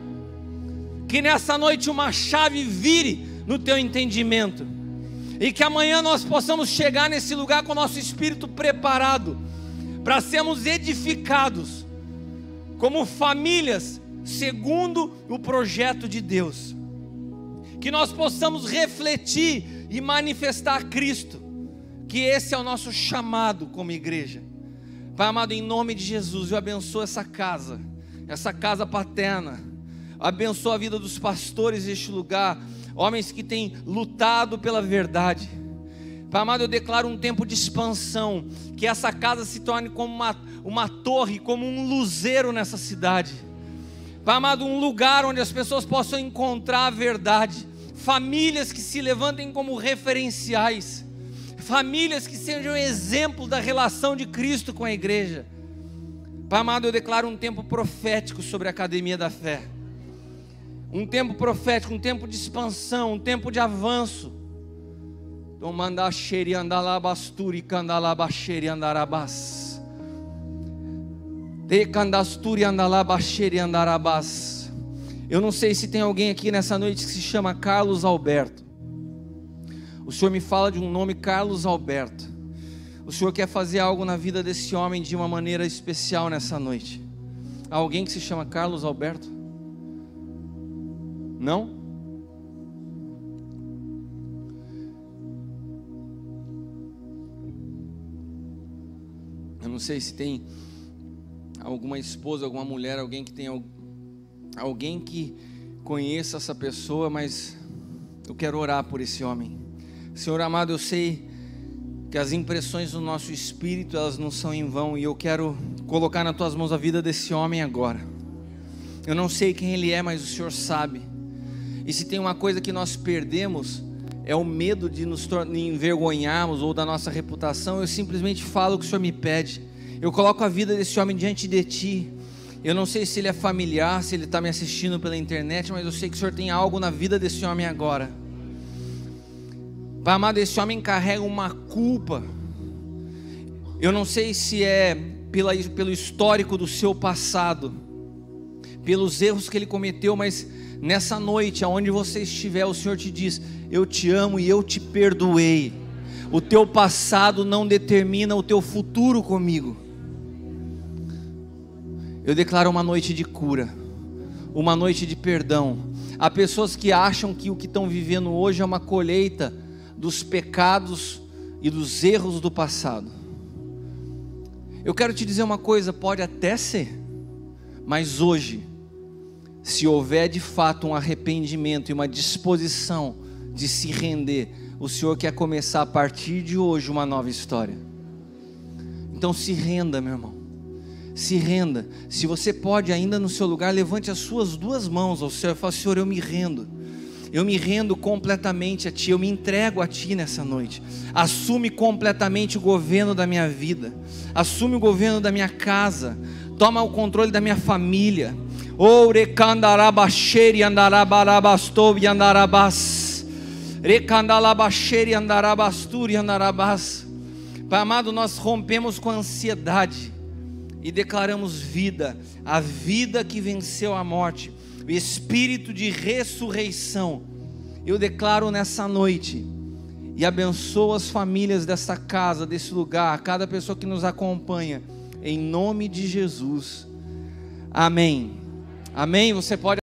Que nessa noite uma chave vire no teu entendimento, e que amanhã nós possamos chegar nesse lugar com o nosso espírito preparado, para sermos edificados, como famílias, segundo o projeto de Deus. Que nós possamos refletir e manifestar Cristo, que esse é o nosso chamado como igreja. Pai amado, em nome de Jesus, eu abençoo essa casa paterna, abençoo a vida dos pastores deste lugar, homens que têm lutado pela verdade. Pai amado, eu declaro um tempo de expansão, que essa casa se torne como uma torre, como um luzeiro nessa cidade. Pai amado, um lugar onde as pessoas possam encontrar a verdade, famílias que se levantem como referenciais, famílias que sejam exemplo da relação de Cristo com a igreja. Pai amado, eu declaro um tempo profético sobre a Academia da Fé, um tempo profético, um tempo de expansão, um tempo de avanço. Eu não sei se tem alguém aqui nessa noite que se chama Carlos Alberto. O Senhor me fala de um nome, Carlos Alberto. O Senhor quer fazer algo na vida desse homem de uma maneira especial nessa noite. Há alguém que se chama Carlos Alberto? Não? Eu não sei se tem alguma esposa, alguma mulher, alguém que tenha alguém que conheça essa pessoa, mas eu quero orar por esse homem. Senhor amado, eu sei que as impressões do nosso espírito, elas não são em vão, e eu quero colocar nas tuas mãos a vida desse homem agora. Eu não sei quem ele é, mas o Senhor sabe. E se tem uma coisa que nós perdemos, é o medo de nos envergonharmos ou da nossa reputação. Eu simplesmente falo o que o Senhor me pede. Eu coloco a vida desse homem diante de Ti. Eu não sei se ele é familiar, se ele está me assistindo pela internet, mas eu sei que o Senhor tem algo na vida desse homem agora. Pai amado, esse homem carrega uma culpa. Eu não sei se é pelo histórico do seu passado, pelos erros que ele cometeu, mas nessa noite, aonde você estiver, o Senhor te diz: eu te amo e eu te perdoei. O teu passado não determina o teu futuro comigo. Eu declaro uma noite de cura, uma noite de perdão. Há pessoas que acham que o que estão vivendo hoje é uma colheita dos pecados e dos erros do passado. Eu quero te dizer uma coisa, pode até ser, mas hoje, se houver de fato um arrependimento e uma disposição de se render, o Senhor quer começar a partir de hoje uma nova história. Então se renda, meu irmão. Se renda. Se você pode ainda no seu lugar, levante as suas duas mãos ao céu e fale: Senhor, eu me rendo. Eu me rendo completamente a Ti, eu me entrego a Ti nessa noite. Assume completamente o governo da minha vida. Assume o governo da minha casa. Toma o controle da minha família. Recandarabasheri andarabarabastou andarabas. Recandalabasheri andarabasturi andarabas. Pai amado, nós rompemos com a ansiedade e declaramos vida, a vida que venceu a morte, o espírito de ressurreição. Eu declaro nessa noite, e abençoo as famílias dessa casa, desse lugar, cada pessoa que nos acompanha, em nome de Jesus, amém, amém. Você pode